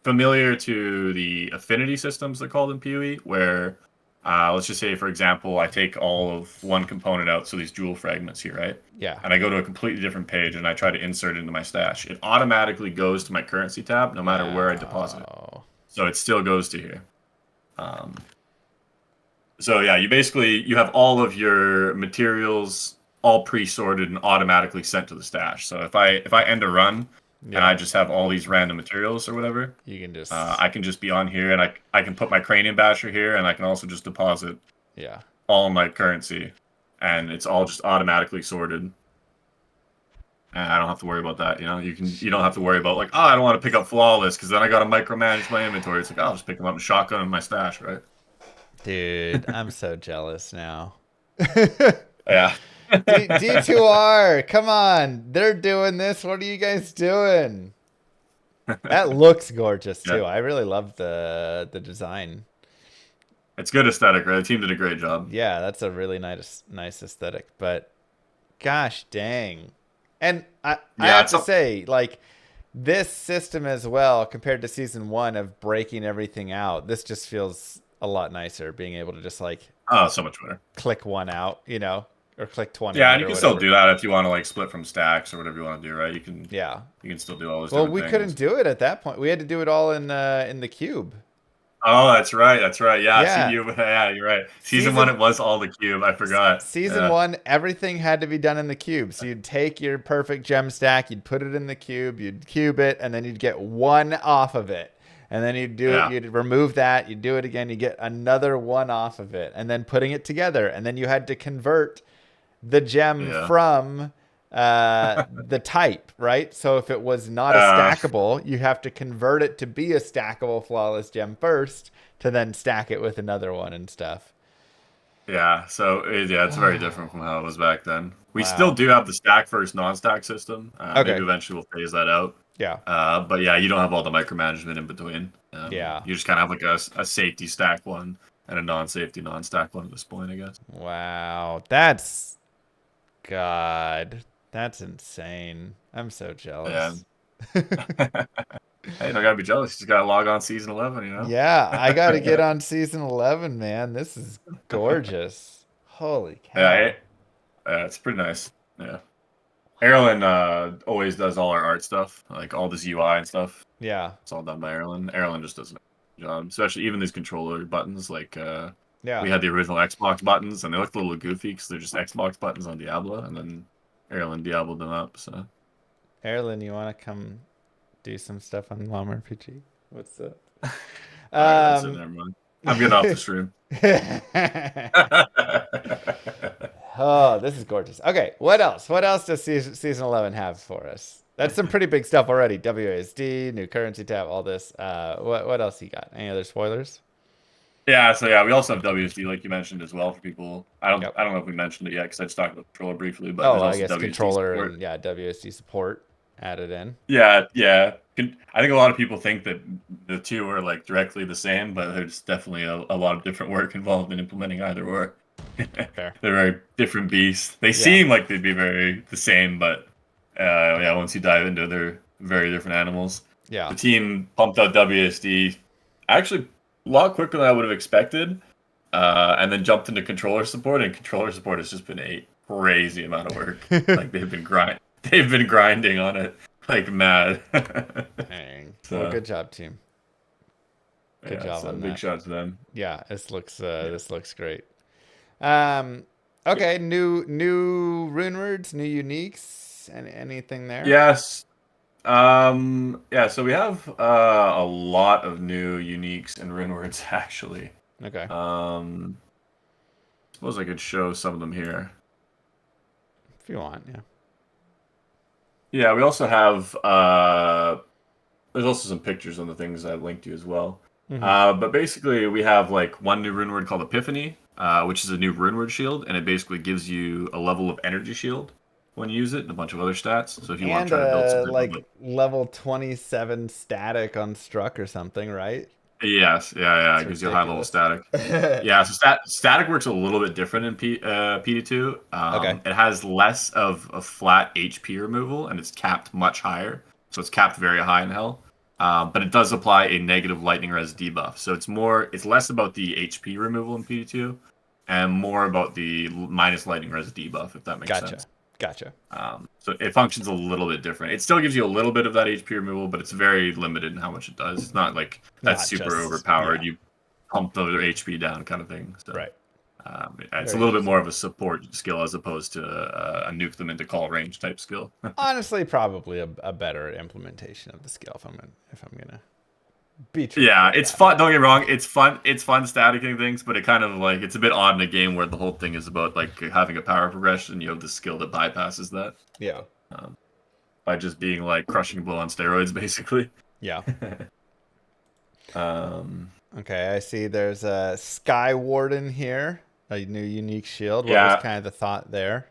familiar to the affinity systems they're called in PoE, where let's just say, for example, I take all of one component out, so these jewel fragments here, right? Yeah. And I go to a completely different page and I try to insert it into my stash. It automatically goes to my currency tab no matter where I deposit it. Wow. So it still goes to here. Um, so yeah, you have all of your materials all pre-sorted and automatically sent to the stash. So if I end a run and Yeah. I just have all these random materials or whatever, You can just, I can just be on here and I can put my cranium basher here and I can also just deposit yeah. all my currency, and it's all just automatically sorted. And I don't have to worry about that. You don't have to worry about like, oh, I don't want to pick up flawless because then I got to micromanage my inventory. It's like, oh, I'll just pick them up and shotgun in my stash, right? Dude, I'm so jealous now. Yeah. D2R, come on. They're doing this. What are you guys doing? That looks gorgeous Yeah. too. I really love the design. It's good aesthetic, right? The team did a great job. Yeah, that's a really nice aesthetic. But gosh dang. And I Yeah, have it's to up. say, like, this system as well, compared to season one of breaking everything out, this just feels a lot nicer, being able to just like Oh, so much better. click one out, or click 20 Yeah, and out you or can still whatever. do that if you want to like split from stacks or whatever you want to do, right? Yeah. You can still do all those Well, different we couldn't things. do it at that point. We had to do it all in the cube. Oh, that's right. That's right. Yeah, see Yeah. you. Yeah, you're right. Season one, Season it was all the cube. I forgot. season Yeah, one, everything had to be done in the cube. So you'd take your perfect gem stack, you'd put it in the cube, you'd cube it, and then you'd get one off of it. And then yeah, you'd remove that, you'd do it again, you get another one off of it, and then putting it together. And then you had to convert the gem yeah. from the type, right? So if it was not a Uh, stackable, you have to convert it to be a stackable flawless gem first to then stack it with another one and stuff. yeah. So yeah, it's very different from how it was back then. We still Wow. do have the stack versus non-stack system. Maybe Okay. eventually we'll phase that out. Yeah. But yeah, you don't have all the micromanagement in between. Yeah. You just kind of have like a safety stack one and a non-safety non-stack one at this point, I guess. Wow. That's God. That's insane. I'm so Yeah. jealous. Hey, don't gotta be jealous. You just gotta log on season 11, you know? Yeah, I got to get on season 11, man. This is gorgeous. Holy Yeah, cow. it's pretty nice. Yeah. Erlen always does all our art stuff, like all this UI and stuff. Yeah. It's all done by Erlen. Erlen just does a job, especially even these controller buttons. Like Yeah. we had the original Xbox buttons, and they looked a little goofy because they're just Xbox buttons on Diablo, and then Erlen Diabloed them up. So Erlen, you want to come do some stuff on Mom RPG? What's up? all right, that's it. Um, Never mind. I'm getting off the stream. oh, this is gorgeous. Okay, what else? What else does season 11 have for us? That's some pretty big stuff already. WASD, new currency tab, all this. What else you got? Any other spoilers? Yeah, so yeah, we also have WSD, like you mentioned as well for people. Yep. I don't know if we mentioned it yet because I just talked about controller briefly, but Oh, there's I also guess WSD controller support. and yeah, WSD support added in. Yeah, yeah. I think a lot of people think that the two are like directly the same, but there's definitely a lot of different work involved in implementing either or. They're Fair. very different beasts. They Yeah. seem like they'd be very the same, but yeah, once you dive into it, they're very different animals. Yeah. The team pumped out WSD actually a lot quicker than I would have expected, and then jumped into controller support, and controller support has just been a crazy amount of work. Like they've been grinding on it like mad. Dang. Well, So good job, team. Good yeah, job so on big that. shout out to them. Yeah, Yeah. this looks great. Um, okay, new rune words, new uniques. uniques? Anything there? Yes. Yeah, so we have a lot of new uniques and rune words actually. Okay. Um, suppose I could show some of them here. If you want, yeah. Yeah, we also have there's also some pictures on the things I linked you as well. Mm-hmm. But basically we have like one new rune word called Epiphany, which is a new rune word shield, and it basically gives you a level of energy shield when you use it and a bunch of other stats. So if you want to And try to build some type of like level 27 static on struck or something, right? yes, yeah, It's it gives you a high level ridiculous. static. Yeah, so static works a little bit different in PD2. Okay. It has less of a flat HP removal, and it's capped much higher. So it's capped very high in hell. But it does apply a negative lightning res debuff. So it's less about the HP removal in PD2, and more about the minus lightning res debuff, if that makes Gotcha. sense. Gotcha. So it functions a little bit different. It still gives you a little bit of that HP removal, but it's very limited in how much it does. It's not like that's Not super just, overpowered. yeah. You pump the HP down kind of thing. So Right. it's a Very little bit interesting. more of a support skill as opposed to a nuke them into call range type skill. Honestly, probably a better implementation of the skill if I'm gonna be truthful Yeah, it's about it. fun. Don't get me wrong. It's fun. It's fun staticking things, but it kind of like it's a bit odd in a game where the whole thing is about like having a power progression. You have the skill that bypasses that Yeah. um, by just being like crushing blow on steroids, basically. Yeah. Um, Okay, I see there's a Sky Warden here, a new unique shield. What was yeah, kind of the thought there?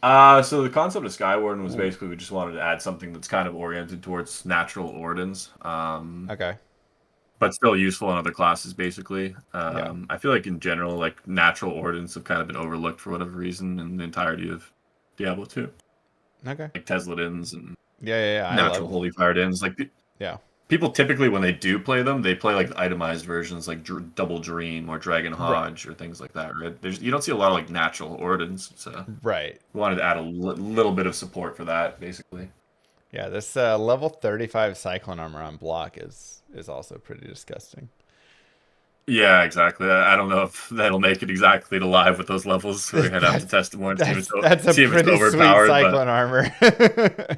so the concept of Skywarden was Ooh. basically we just wanted to add something that's kind of oriented towards natural ordens, Okay. but still useful in other classes. Basically, Yeah. I feel like in general, like natural ordens have kind of been overlooked for whatever reason in the entirety of Diablo 2, Okay. like Tesladins and Yeah, yeah, yeah. I natural love. holy fire dins. Like Yeah. people typically when they do play them, they play like itemized versions like Double Dream or Dragon Right. Hodge or things like that. Right? You don't see a lot of like natural ordens, so Right. we wanted to add a little bit of support for that, basically. Yeah, this level 35 Cyclone armor on block is also pretty disgusting. Yeah, exactly. I don't know if that'll make it exactly to live with those levels. We're gonna have to That's test it more and that's a see if it's pretty sweet overpowered. But Cyclone armor.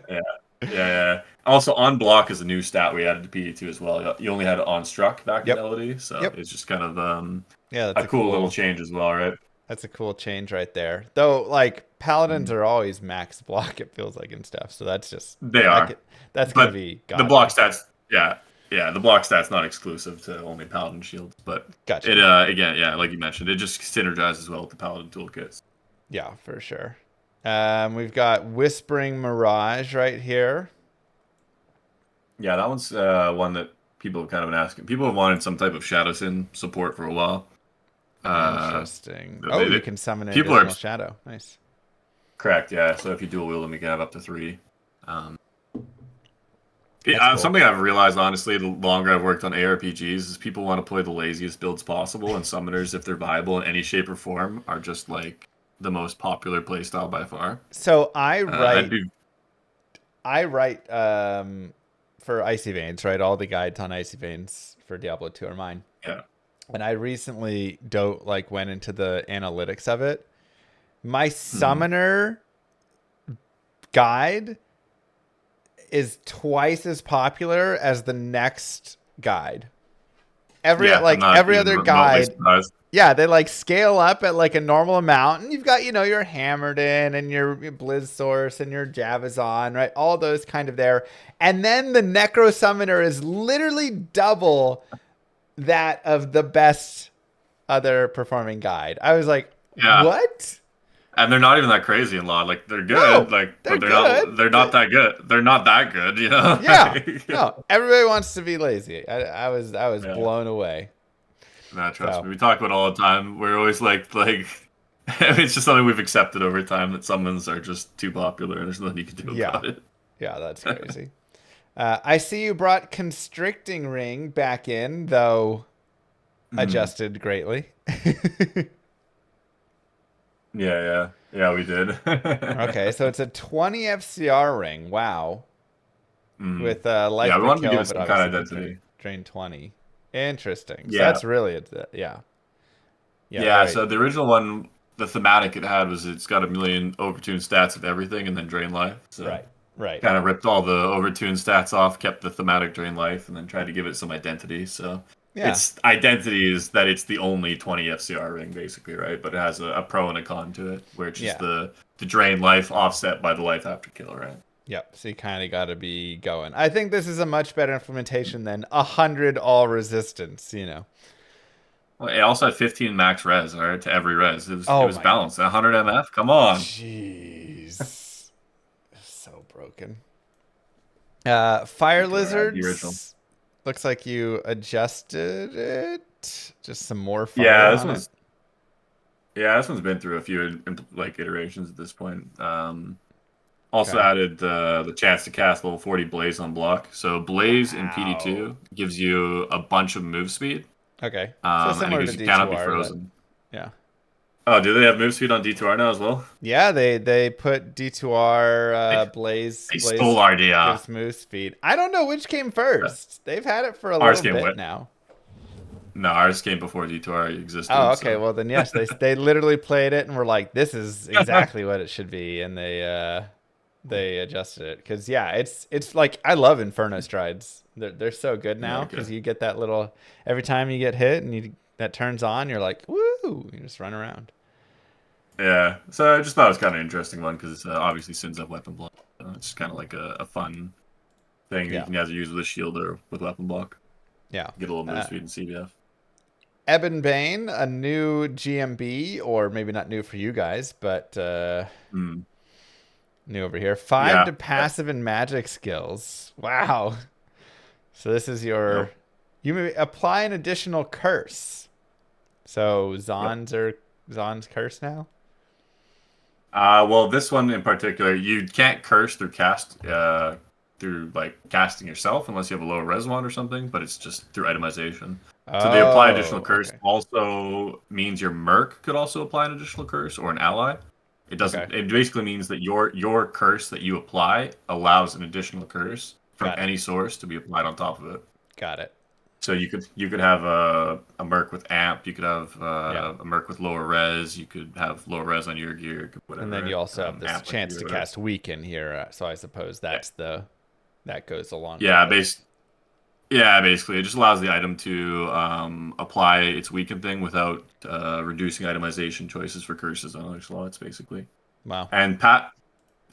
yeah, yeah. Also, on block is a new stat we added to PD2 as well. You only had it on struck back in Yep. LOD, so Yep. it's just kind of Yeah, that's a a cool little cool change as well, right? that's a cool change right there. Though like paladins Mhm. are always max block it feels like and stuff. So that's just They that are, could, that's going to but be the block godly. stats, yeah, yeah, the block stats not exclusive to only paladin shields, but it Gotcha. again, yeah, like you mentioned, it just synergizes well with the paladin toolkits. Yeah, for sure. We've got Whispering Mirage right here. Yeah, that one's one that people have kind of been asking. People have wanted some type of Shadow Sin support for a while. Uh, Interesting. Oh, they, you they- can summon an people are additional shadow. Nice. correct, yeah. So if you dual wield them, you can have up to three. Um, That's cool. something I've realized, honestly, the longer I've worked on ARPGs, is people want to play the laziest builds possible, and summoners, if they're viable in any shape or form, are just like the most popular playstyle by far. So I'd be I write for Icy Veins, right? All the guides on Icy Veins for Diablo 2 are mine. yeah, And I recently went into the analytics of it. My mhm. summoner guide is twice as popular as the next guide. Yeah. I'm not Every even other remotely guide, surprised. yeah, they like scale up at like a normal amount, and you've got your Hammered In and your Blizz Source and your Javazon, right? All those kind of there, and then the Necro Summoner is literally double that of the best other performing guide. I was like, Yeah. what? And they're not even that crazy in law. Like they're good, No, like they're but good. they're not that good. They're not that good, you know? Yeah, no, everybody wants to be lazy. I was Yeah. blown away. No, trust So me. We talk about it all the time. We're always like it's just something we've accepted over time that summons are just too popular and there's nothing you can do yeah, about it. yeah, that's crazy. I see you brought Constricting Ring back in, though Mhm. adjusted greatly. Yeah, yeah. Yeah, we did. Okay, so it's a 20 FCR ring. Wow. Mhm. With Yeah, life we per wanted to give kill, it but some kind obviously of could identity. drain 20. Interesting. So Yeah. that's really, yeah. Yeah, Yeah, very. so the original one the thematic it had was it's got a million overtune stats of everything and then drain life. So Right. Right. kind of ripped all the overtune stats off, kept the thematic drain life, and then tried to give it some identity. So Yeah. its identity is that it's the only 20 FCR ring, basically, right? But it has a pro and a con to it, which is Yeah. the drain life offset by the life after kill, right? Yep. So you kind of got to be going. I think this is a much better implementation than 100 all resistance. Well, it also had 15 max res, all right, to every res. It Oh was my. balanced. 100 MF. Come on. Jeez. So broken. Fire Particular ad, the original. lizards. Looks like you adjusted it. Just some more fire Yeah, this on it. one's yeah, this one's been through a few like iterations at this point. Also Okay. added the chance to cast level 40 Blaze on block. So Blaze in Wow. PD2 gives you a bunch of move speed, Okay. So and it similar to gives you cannot be D2R, but frozen. yeah. Oh, do they have move speed on D2R now as well? Yeah, they put D2R They, Blaze they stole Blaze our idea. gives move speed. I don't know which came first. They've had it for a Ours little came bit with. now. No, ours came before D2R Oh, existed. okay. So Well then yes, they literally played it and were like, this is exactly what it should be, and they adjusted it because yeah, it's like I love Inferno strides. They're so good yeah, now okay. because you get that little every time you get hit and you that turns on, you're like woo, you just run around. Yeah, so I just thought it was kind of an interesting one because it obviously sends up weapon block. So it's kind of like a fun thing that you Yeah, can either use with a shield or with weapon block. yeah. Get a little move Uh, speed in CBF. Ebon Bane, a new GMB, or maybe not new for you guys, but Hmm. new over here. Five Yeah. to passive and magic skills. Wow. So this is Yep. your. You may apply an additional curse. So Yep. Zon's curse now. Well, this one in particular, you can't curse through through like casting yourself unless you have a lower res one or something. But it's just through itemization. So the apply additional Oh, curse okay. also means your merc could also apply an additional curse or an ally. It Okay. doesn't. It basically means that your curse that you apply allows an additional curse from Got it. any source to be applied on top of it. Got it. So you could have a merc with amp, you could have Yeah. a merc with lower res, you could have lower res on your gear, And whatever, then you right? also have this Amp on chance your to whatever. cast weaken here. So I suppose Yeah, that goes along with yeah, it. yeah. Basically, it just allows the item to apply its weaken thing without reducing itemization choices for curses on other slots, basically. Wow. And Pat,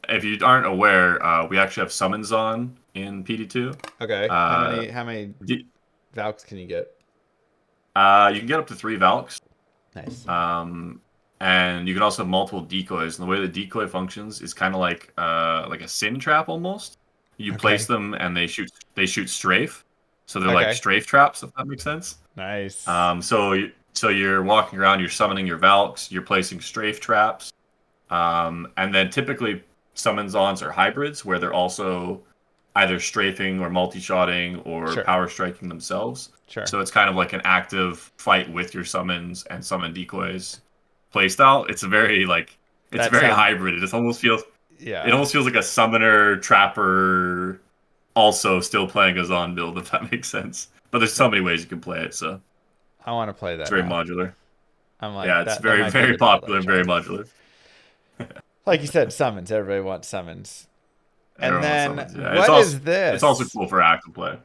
if you aren't aware, we actually have summons on in PD2. Okay. How Uh, many d- Valks can you get? you can get up to 3 Valks. Nice. Um, and you can also have multiple decoys. And the way the decoy functions is kind of like a sin trap almost. You place Okay. them and they shoot strafe, so they're like Okay. strafe traps if that makes sense. Nice. So you're walking around, you're summoning your Valks, you're placing strafe traps, and then typically summons ons are hybrids where they're also either strafing or multi-shotting or Sure. power striking themselves. Sure. So it's kind of like an active fight with your summons and summon decoys playstyle. It's That very sound. hybrid. It Yeah. almost feels like a summoner trapper also still playing a Zon build, if that makes sense. But there's so That many ways you can play it, so I want to play it's that very now. modular. I'm Yeah, like it's that. That very, might be very the build I popular and very try. modular. Like you said, summons. Everybody wants summons. And Everyone then summons, yeah. what is It's also this? cool for active play.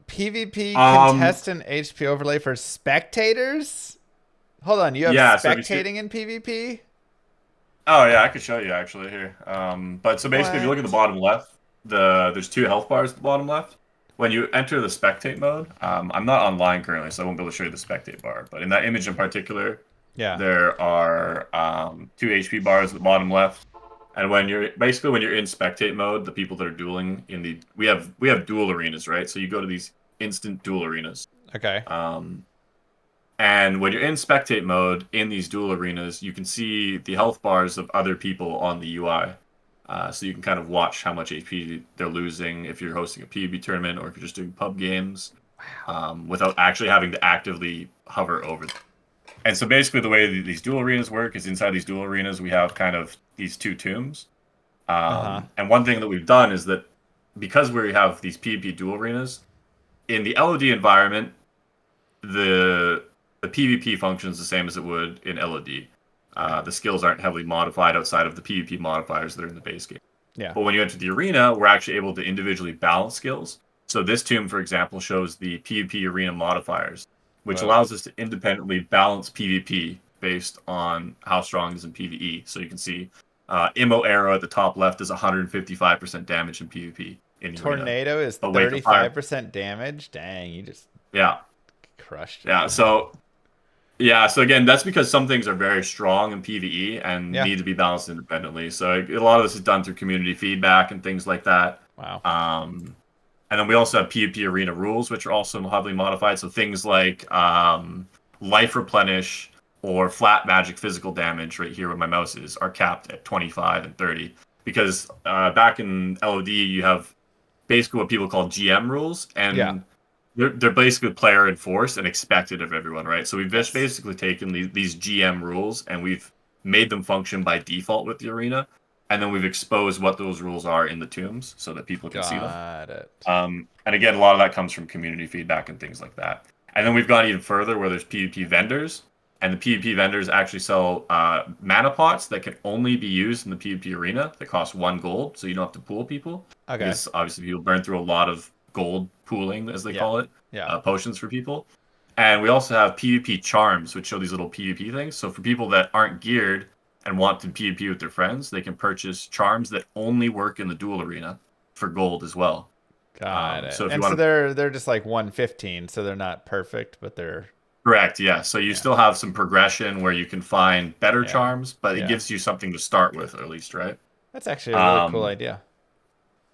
PvP Um contestant HP overlay for spectators? Hold on, you have yeah, so if you see spectating in PvP? Oh yeah, I could show you actually here. But so basically, if you look at the What? bottom left, there's 2 health bars at the bottom left. When you enter the spectate mode, I'm not online currently, so I won't be able to show you the spectate bar. But in that image in particular, Yeah. there are 2 HP bars at the bottom left. And when you're in spectate mode, the people that are dueling in the we have duel arenas, right? So you go to these instant duel arenas. Okay. Um, and when you're in spectate mode in these duel arenas, you can see the health bars of other people on the UI. So you can kind of watch how much HP they're losing if you're hosting a PvP tournament or if you're just doing pub games without actually having to actively hover over them. And so basically, the way these duel arenas work is inside these duel arenas, we have kind of these 2 tombs. Uh-huh. And one thing that we've done is that because we have these PvP duel arenas, in the LOD environment, the the PvP functions the same as it would in LOD. Okay. The skills aren't heavily modified outside of the PvP modifiers that are in the base game. Yeah. But when you enter the arena, we're actually able to individually balance skills. So this tomb, for example, shows the PvP arena modifiers, which Whoa. allows us to independently balance PvP based on how strong it is in PvE. So you can see Immo arrow at the top left does 155% damage in PvP in the arena. Tornado is But Wake of Fire, 35% damage. Dang, you just yeah, crushed it. yeah. So again, that's because some things are very strong in PvE and Yeah. need to be balanced independently. So a lot of this is done through community feedback and things like that. Wow. And then we also have PvP arena rules, which are also heavily modified. So things like life replenish or flat magic physical damage, right here where my mouse is, are capped at 25 and 30. Because back in LOD, you have basically what people call GM rules, Yeah. and they're basically player enforced and expected of everyone, right? So we've just Yes. basically taken these GM rules and we've made them function by default with the arena, and then we've exposed what those rules are in the tombs so that people can see them. Got it. And again, a lot of that comes from community feedback and things like that. And then we've gone even further where there's PvP vendors, and the PvP vendors actually sell mana pots that can only be used in the PvP arena that cost 1 gold, so you don't have to pool people Okay. because obviously people burn through a lot of gold pooling, as they Yeah. call it, Yeah. potions for people. And we also have PvP charms, which show these little PvP things. So for people that aren't geared and want to PvP with their friends, they can purchase charms that only work in the duel arena for gold as well. Got it. So if you And so want to they're just like 115, so they're not perfect, but they're correct, yeah. So you yeah. still have some progression where you can find better Yeah. charms, but it Yeah. gives you something to start with at least, right? That's actually a really cool Um, idea.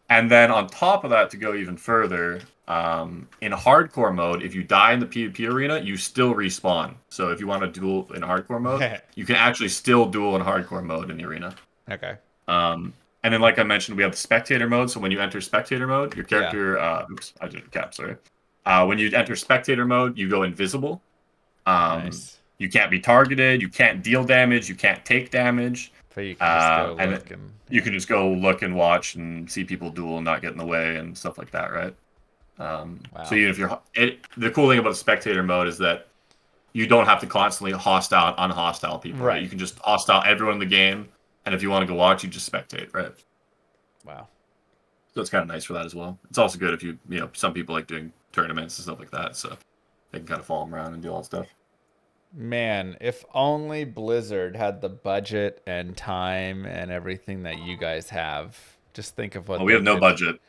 and then on top of that, to go even further, in hardcore mode, if you die in the PvP arena, you still respawn. So if you want to duel in hardcore mode, you can actually still duel in hardcore mode in the arena. Okay. Um, and then, like I mentioned, we have the spectator mode. So when you enter spectator mode, your Yeah. character, oops, I did a cap, sorry. When you enter spectator mode, you go invisible. Nice. You can't be targeted. You can't deal damage. You can't take damage. But you can just go And look and you yeah. can just go look and watch and see people duel and not get in the way and stuff like that, right? So Wow. even if the cool thing about the spectator mode is that you don't have to constantly hostile, unhostile people, right? Right. You can just hostile everyone in the game, and if you want to go watch, you just spectate, right? Wow. So it's kind of nice for that as well. It's also good if some people like doing tournaments and stuff like that, so they can kind of follow them around and do all that stuff. Man, if only Blizzard had the budget and time and everything that you guys have. Just think of Well, what we they have no could. budget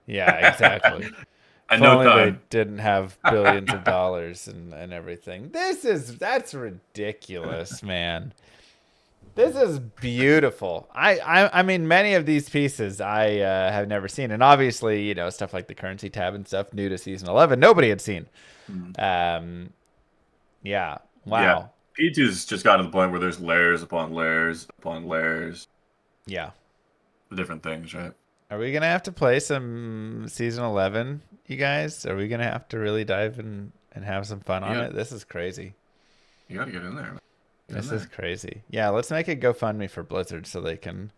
Yeah, exactly. If and no only they time. didn't have billions of dollars and everything. That's ridiculous, man. This is beautiful. I mean, many of these pieces I have never seen, and obviously, stuff like the currency tab and stuff new to season 11, nobody had seen. Mhm. Um, yeah, Yeah, wow, P2's just gotten to the point where there's layers upon layers upon layers yeah. of different things, right? Are we gonna have to play some season 11, you guys? Are we gonna have to really dive in and have some fun You on got it? This is crazy. you got to get in there, man. Get in This is there. crazy. Yeah, let's make a GoFundMe for Blizzard so they can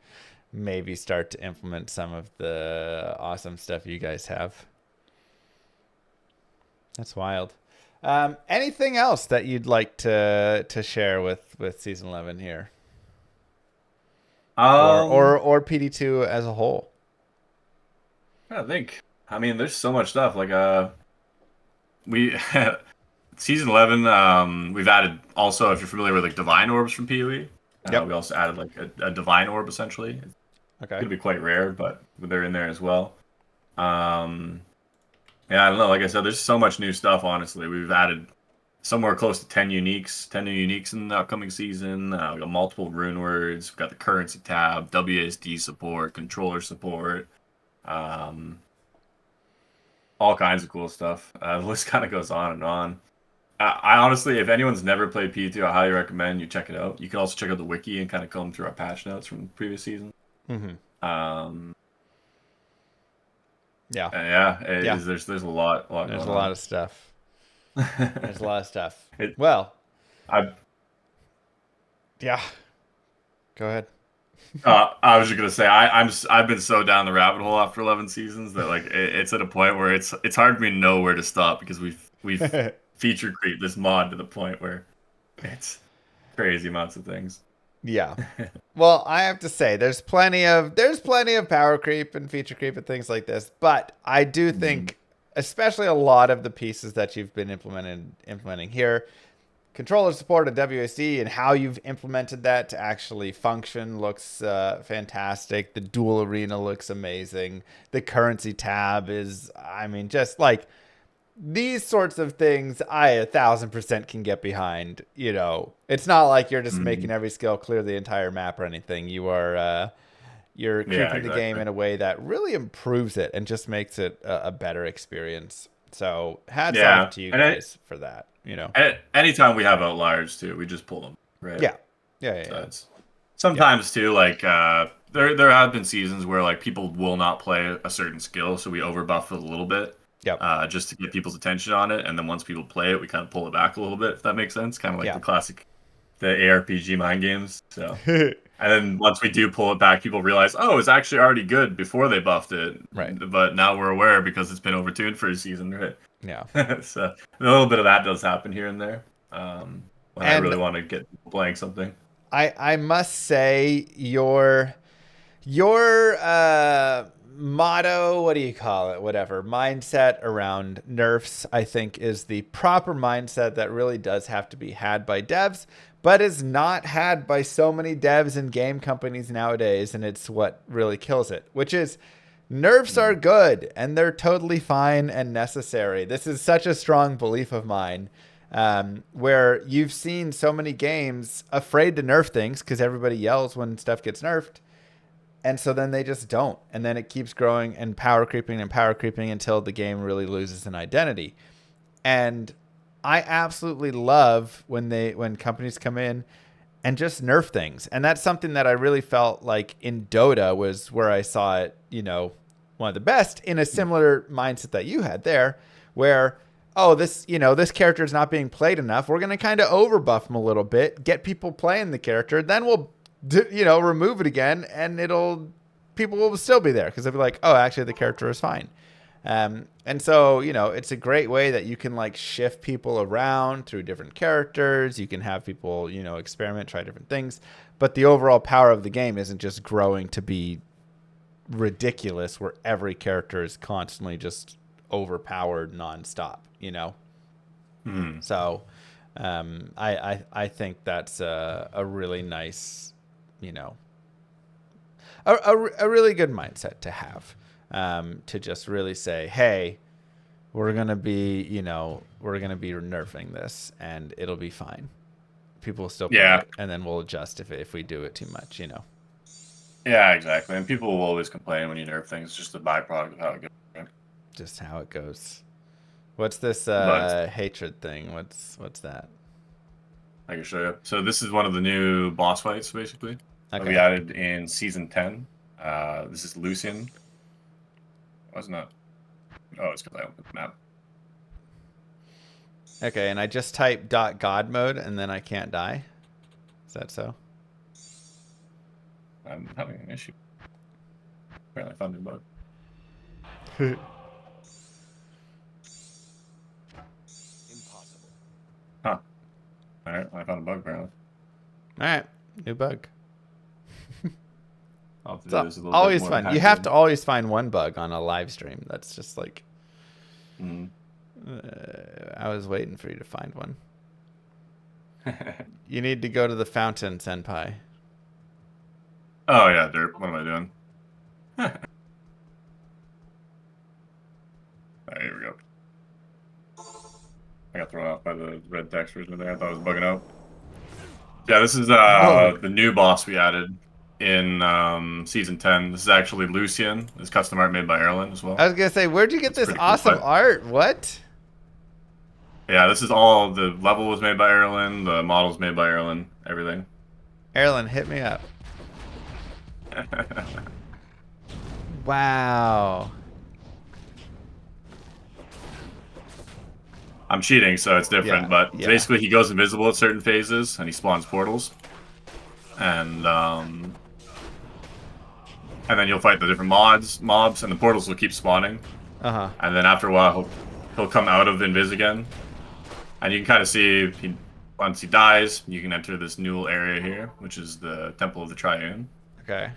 maybe start to implement some of the awesome stuff you guys have. That's wild. Anything else that you'd like to share with season 11 here, or Um, PD2 as a whole? I think. I mean, there's so much stuff. Like, we season 11. We've added also, if you're familiar with like divine orbs from PoE, Yep. we also added like a divine orb essentially. It's Okay. gonna be quite rare, but they're in there as well. Um, yeah, I don't know. Like I said, there's so much new stuff. Honestly, we've added somewhere close to 10 new uniques in the upcoming season. We got multiple rune words. We've got the currency tab, WSD support, controller support. Um, all kinds of cool stuff. The list kind of goes on and on. I honestly, if anyone's never played P2, I highly recommend you check it out. You can also check out the wiki and kind of comb through our patch notes from the previous season. Mm-hmm. Um, Yeah. and yeah, Yeah. there's a lot There's going a lot on. of stuff. There's a lot of stuff. it, Well, I yeah. Go ahead. I was just gonna say I've been so down the rabbit hole after 11 seasons that like it's at a point where it's hard for me to know where to stop because we've feature creep this mod to the point where it's crazy amounts of things. Yeah. Well, I have to say, there's plenty of power creep and feature creep and things like this, but I do Mhm. think, especially a lot of the pieces that you've been implementing here, controller support of WAC and how you've implemented that to actually function looks fantastic. The dual arena looks amazing. The currency tab is, I mean, just like these sorts of things I 1,000% can get behind. You know, it's not like you're just making Mhm. every skill clear the entire map or anything. You're Yeah, creeping the game exactly. in a way that really improves it and just makes it a better experience. So hats off Yeah, to you and guys for that. You know, anytime we have outliers too, we just pull them, right? yeah, yeah, yeah, So yeah. it's Yep. sometimes too like there have been seasons where like people will not play a certain skill, so we overbuff it a little bit Yep. just to get people's attention on it, and then once people play it, we kind of pull it back a little bit, if that makes sense. Kind of like the Yeah. classic the ARPG mind games. So and then once we do pull it back, people realize, oh, it's actually already good before they buffed it, Right. but now we're aware because it's been overtuned for a season, right? Yeah. So a little bit of that does happen here and there when I And really want to get people playing something. I must say your motto, what do you call it? Whatever. Mindset around nerfs, I think, is the proper mindset that really does have to be had by devs, but is not had by so many devs and game companies nowadays, and it's what really kills it, which is nerfs are Mm. good and they're totally fine and necessary. This is such a strong belief of mine. Where you've seen so many games afraid to nerf things because everybody yells when stuff gets nerfed, and so then they just don't, and then it keeps growing and power creeping until the game really loses an identity. And I absolutely love when companies come in and just nerf things. And that's something that I really felt like in Dota was where I saw it, one of the best, in a similar mindset that you had there, where, oh, this character is not being played enough. We're going to kind of overbuff him a little bit, get people playing the character, then we'll, remove it again, and people will still be there because they'll be like, oh, actually, the character is fine. And so, it's a great way that you can like shift people around through different characters. You can have people, experiment, try different things. But the overall power of the game isn't just growing to be ridiculous where every character is constantly just overpowered nonstop. Mm. So I think that's a really nice, you know, a really good mindset to have, to just really say, hey, we're gonna be nerfing this, and it'll be fine. People will still play Yeah, it, and then we'll adjust if we do it too much. yeah, exactly. And people will always complain when you nerf things. It's just a byproduct of how it goes. Right? Just how it goes. What's this But hatred thing? What's that? I can show you. So this is one of the new boss fights, basically, that we Okay. added in season 10. This is Lucian. Wasn't it? Oh, it's because I opened the map. Okay, and I just type .god mode and then I can't die. Is that so? I'm having an issue. Apparently, I found a bug. Huh. All right, I found a bug apparently. All right, new bug. I'll have to It's do this a little bit always more fun. You hacked have to in. always find one bug on a live stream. That's just like, Mm. I was waiting for you to find one. You need to go to the fountain, Senpai. Oh yeah, dirt. What am I doing? Here we go. I got thrown off by the red text version there. I thought it was bugging out. Yeah, this is Whoa. the new boss we added in season 10. This is actually Lucian. This custom art made by Erlen as I well. was gonna say, where'd you get It's a this pretty cool awesome fight. art? What? Yeah, this is all the level was made by Erlen, the models made by Erlen, everything. Erlen, hit me up. Wow. I'm cheating, so it's different, Yeah, but yeah. basically he goes invisible at certain phases and he spawns portals. And then you'll fight the different mobs, and the portals will keep spawning. Uh huh. And then after a while, he'll come out of Invis again, and you can kind of see he once he dies, you can enter this new area here, which is the Temple of the Triune. Okay.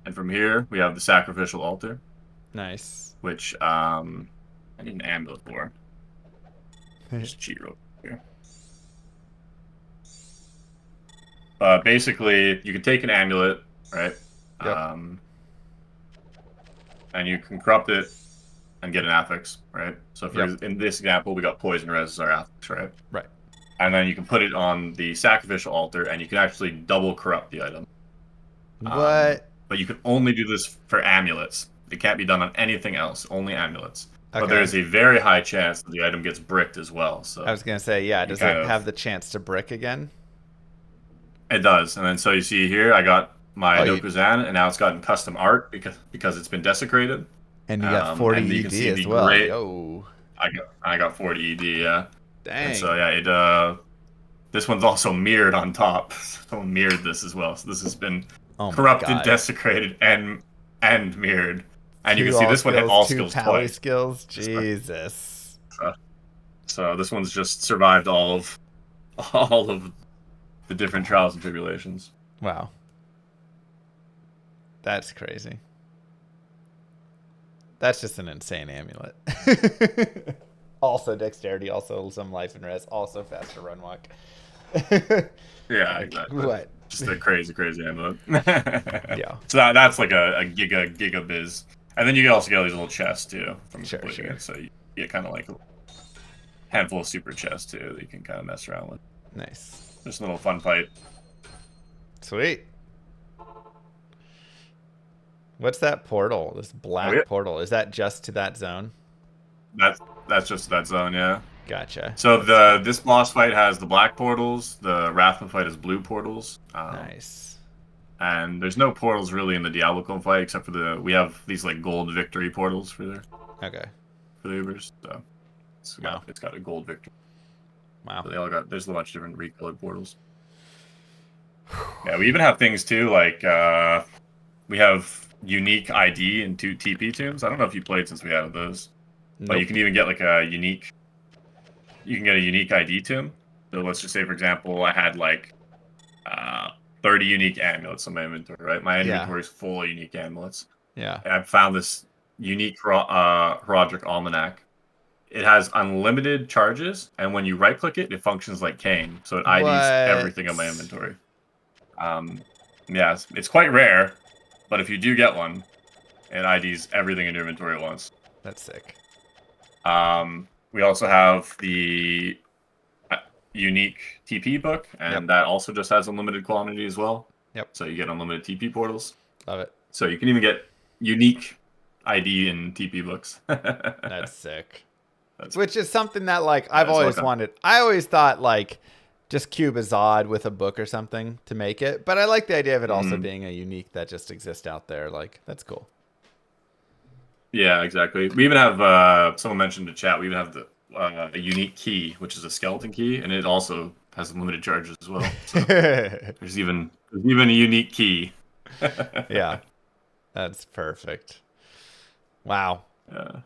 And from here, we have the Sacrificial Altar, Nice. which I need an amulet for. Just cheat real quick here. Basically, you can take an amulet, right? Yep. And you can corrupt it and get an affix, right? So for Yep. in this example, we got poison res as our affix, right? Right. And then you can put it on the sacrificial altar, and you can actually double corrupt the item. What? But you can only do this for amulets. It can't be done on anything else, only amulets. But Okay. there's a very high chance that the item gets bricked as well. I So was gonna say, yeah. you Does kind it of have the chance to brick again? it does. And then so you see here, I got my Oh, you Dokuzan, and now it's gotten custom art because it's been desecrated. and you got 40 And you can ED see as the well. great. Yo. I got 40 ED, yeah. And so Dang. yeah, this one's also mirrored on top. Someone mirrored this as well. So this has been Oh my corrupted, god. desecrated, and mirrored. And you can Two see all this one hit skills, all two skills pally twice. skills. Just like, Jesus. so this one's just survived all of the different trials and tribulations. Wow. That's crazy. That's just an insane amulet. Also dexterity, also some life and res, also faster run walk. Yeah, exactly. What? Just a crazy, crazy amulet. Yeah. So that's like a giga biz. And then you can also get all these little chests too from Sure, completing sure. it. So you get kind of like a handful of super chests too that you can kind of mess around with. Nice. Just a little fun fight. Sweet. What's that portal? This Oh yeah, black portal. Is that just to that zone? that's that's just that zone, yeah. Gotcha. So That's cool. this boss fight has the black portals. The Wrathman fight has blue portals. Nice. And there's no portals really in the Diablo clone fight except for we have these like gold victory portals Okay. for the Ubers. So Wow. it's got a gold victory. Wow. So they all got there's a bunch of different recolored portals. Yeah, we even have things too like we have unique ID and two TP tombs. I don't know if you played since we added those, but you Nope. can even get like you can get a unique ID tomb. So let's just say, for example, I had like uh, 30 unique amulets in my inventory, right? My Yeah. inventory is full of unique amulets. Yeah. And I found this unique Roderick Almanac. It has unlimited charges, and when you right click it, it functions like Kane. So it IDs What? everything in my inventory. Yeah, it's quite rare, but if you do get one, it IDs everything in your inventory at once. That's sick. We also have the unique TP book, Yep. and that also just has unlimited quantity as well. Yep. So you get unlimited TP portals. Love it. So you can even get unique ID and TP books. That's sick. That's, Which is something that like I've it's all always kind wanted. I always thought like just cube a Zod with a book or something to make it. But I like the idea of it also being a unique that just exists out there. Like that's cool. yeah, exactly. We even have someone mentioned in the chat. We even have a unique key, which is a skeleton key, and it also has unlimited charges as well. So there's even a unique key. Yeah, that's perfect. Wow. Yeah.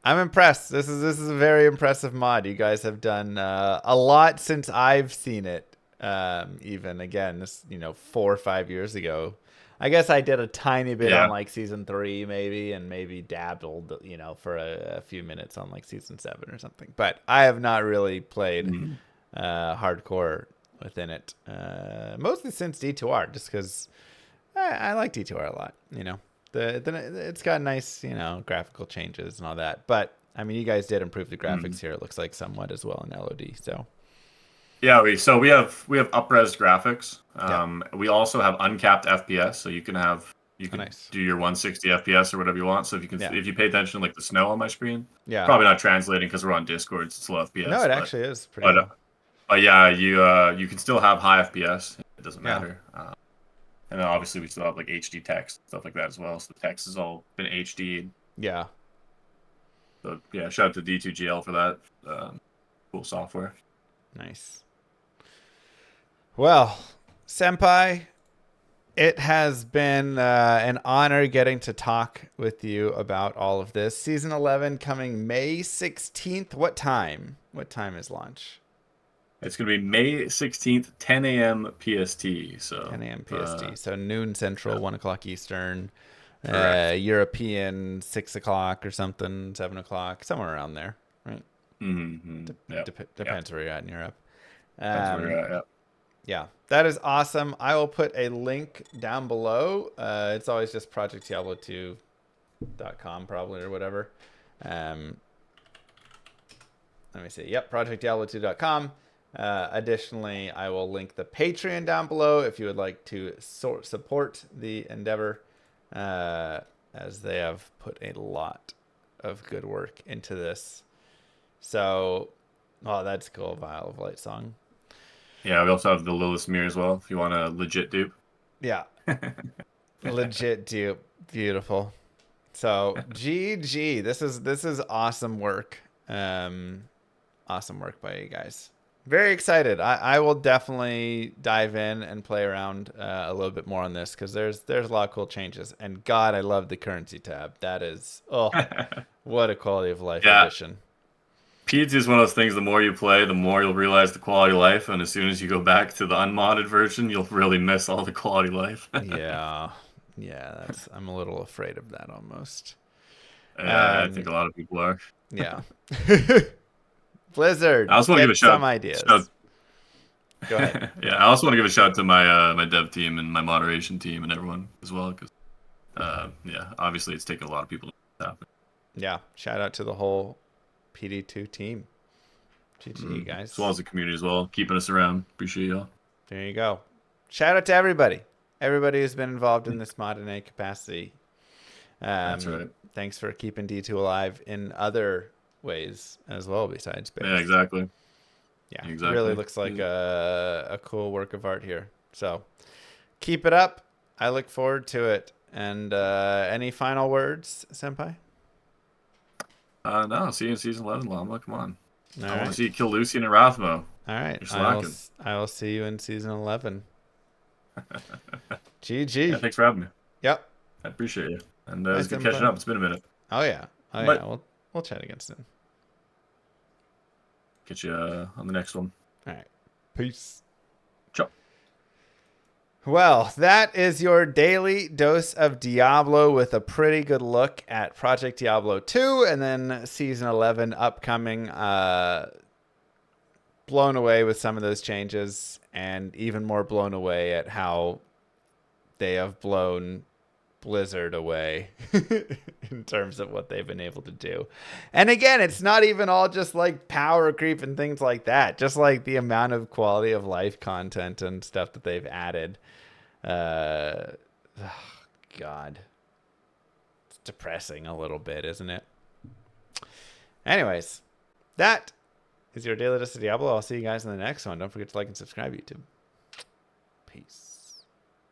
I'm impressed. This is a very impressive mod. You guys have done a lot since I've seen it. Even again, this 4 or 5 years ago. I guess I did a tiny bit on Yeah. like season 3 maybe, and maybe dabbled for a few minutes on like season 7 or something. But I have not really played hardcore within it. Mostly since D2R, just because I like D2R a lot. It's got nice, graphical changes and all that. But I mean, you guys did improve the graphics here. It looks like somewhat as well in LOD. So Yeah, we have up-res graphics. yeah, We also have uncapped FPS, so you can nice. do your 160 FPS or whatever you want. So Yeah, if you pay attention, like the snow on my screen, it's yeah. probably not translating because we're on Discord. It's slow No, FPS, it actually is pretty but cool. yeah, you can still have high FPS. It doesn't Yeah, matter. And then obviously we still have like HD text stuff like that as well. So the text has all been HD. yeah. So yeah, shout out to D2GL for that. Cool software. Nice. Well, Senpai, It has been an honor getting to talk with you about all of this. Season 11 coming May 16th. What time? What time is launch? It's going to be May 16th, 10 a.m. PST. 10 So, a.m. PST. So noon Central, yeah, 1 o'clock Eastern. correct. European, 6 o'clock or something, 7 o'clock, somewhere around there, right? Mm-hmm. Yeah, yeah. Depends where you're at in Europe. That's where Um, you're at. Yeah. yeah, that is awesome. I will put a link down below. It's always just projectdiablo2.com probably or whatever. Um, let me see. Yep, projectdiablo2.com. Additionally, I will link the Patreon down below if you would like to support the endeavor, as they have put a lot of good work into this. So, oh, that's cool. Vial of Light song. Yeah, we also have the Lilith Mirror as well, if you want a legit dupe. Yeah, legit dupe. Beautiful. So GG. This is awesome work. Awesome work by you guys. Very excited. I will definitely dive in and play around a little bit more on this because there's a lot of cool changes. And God, I love the currency tab. That is, oh, what a quality of life Yeah, addition. PT is one of those things, the more you play, the more you'll realize the quality of life, and as soon as you go back to the unmodded version, you'll really miss all the quality of life. Yeah. Yeah, I'm a little afraid of that almost. Yeah, I think Um, a lot of people are. yeah. I Blizzard, also want to give a get some ideas. Go ahead. yeah, I also want to give a shout to my my dev team and my moderation team and everyone as well, because yeah, obviously it's taken a lot of people to happen. Yeah, shout out to the whole PD2 team. GG, As well guys. as the community as well, keeping us around. Appreciate y'all. There you go. Shout out to everybody. Everybody who's been involved in this mod in a capacity. That's right. Thanks for keeping D2 alive in other ways as well besides Yeah, base. exactly. Yeah, really Exactly. looks like a cool work of art here. So keep it up. I look forward to it. And any final words, Senpai? No, see you in season 11, Llama. Come on. All I want to right. see you kill Lucian and Rathmo. All right. You're I will slacking. I will see you in season 11. Yeah, GG. thanks for having me. Yep. I appreciate you. And it Bye, was good catching Senpai. up. It's been a minute. Oh yeah. Oh But yeah. We'll chat again soon. catch you on the next one. All right. Peace. Ciao. Well, that is your daily dose of Diablo with a pretty good look at Project Diablo 2 and then Season 11 upcoming. Blown away with some of those changes and even more blown away at how they have blown Blizzard away in terms of what they've been able to do. And again, it's not even all just like power creep and things like that. Just like the amount of quality of life content and stuff that they've added. Oh, God. It's depressing a little bit, isn't it? Anyways, that is your Daily Dose of Diablo. I'll see you guys in the next one. Don't forget to like and subscribe, YouTube. Peace.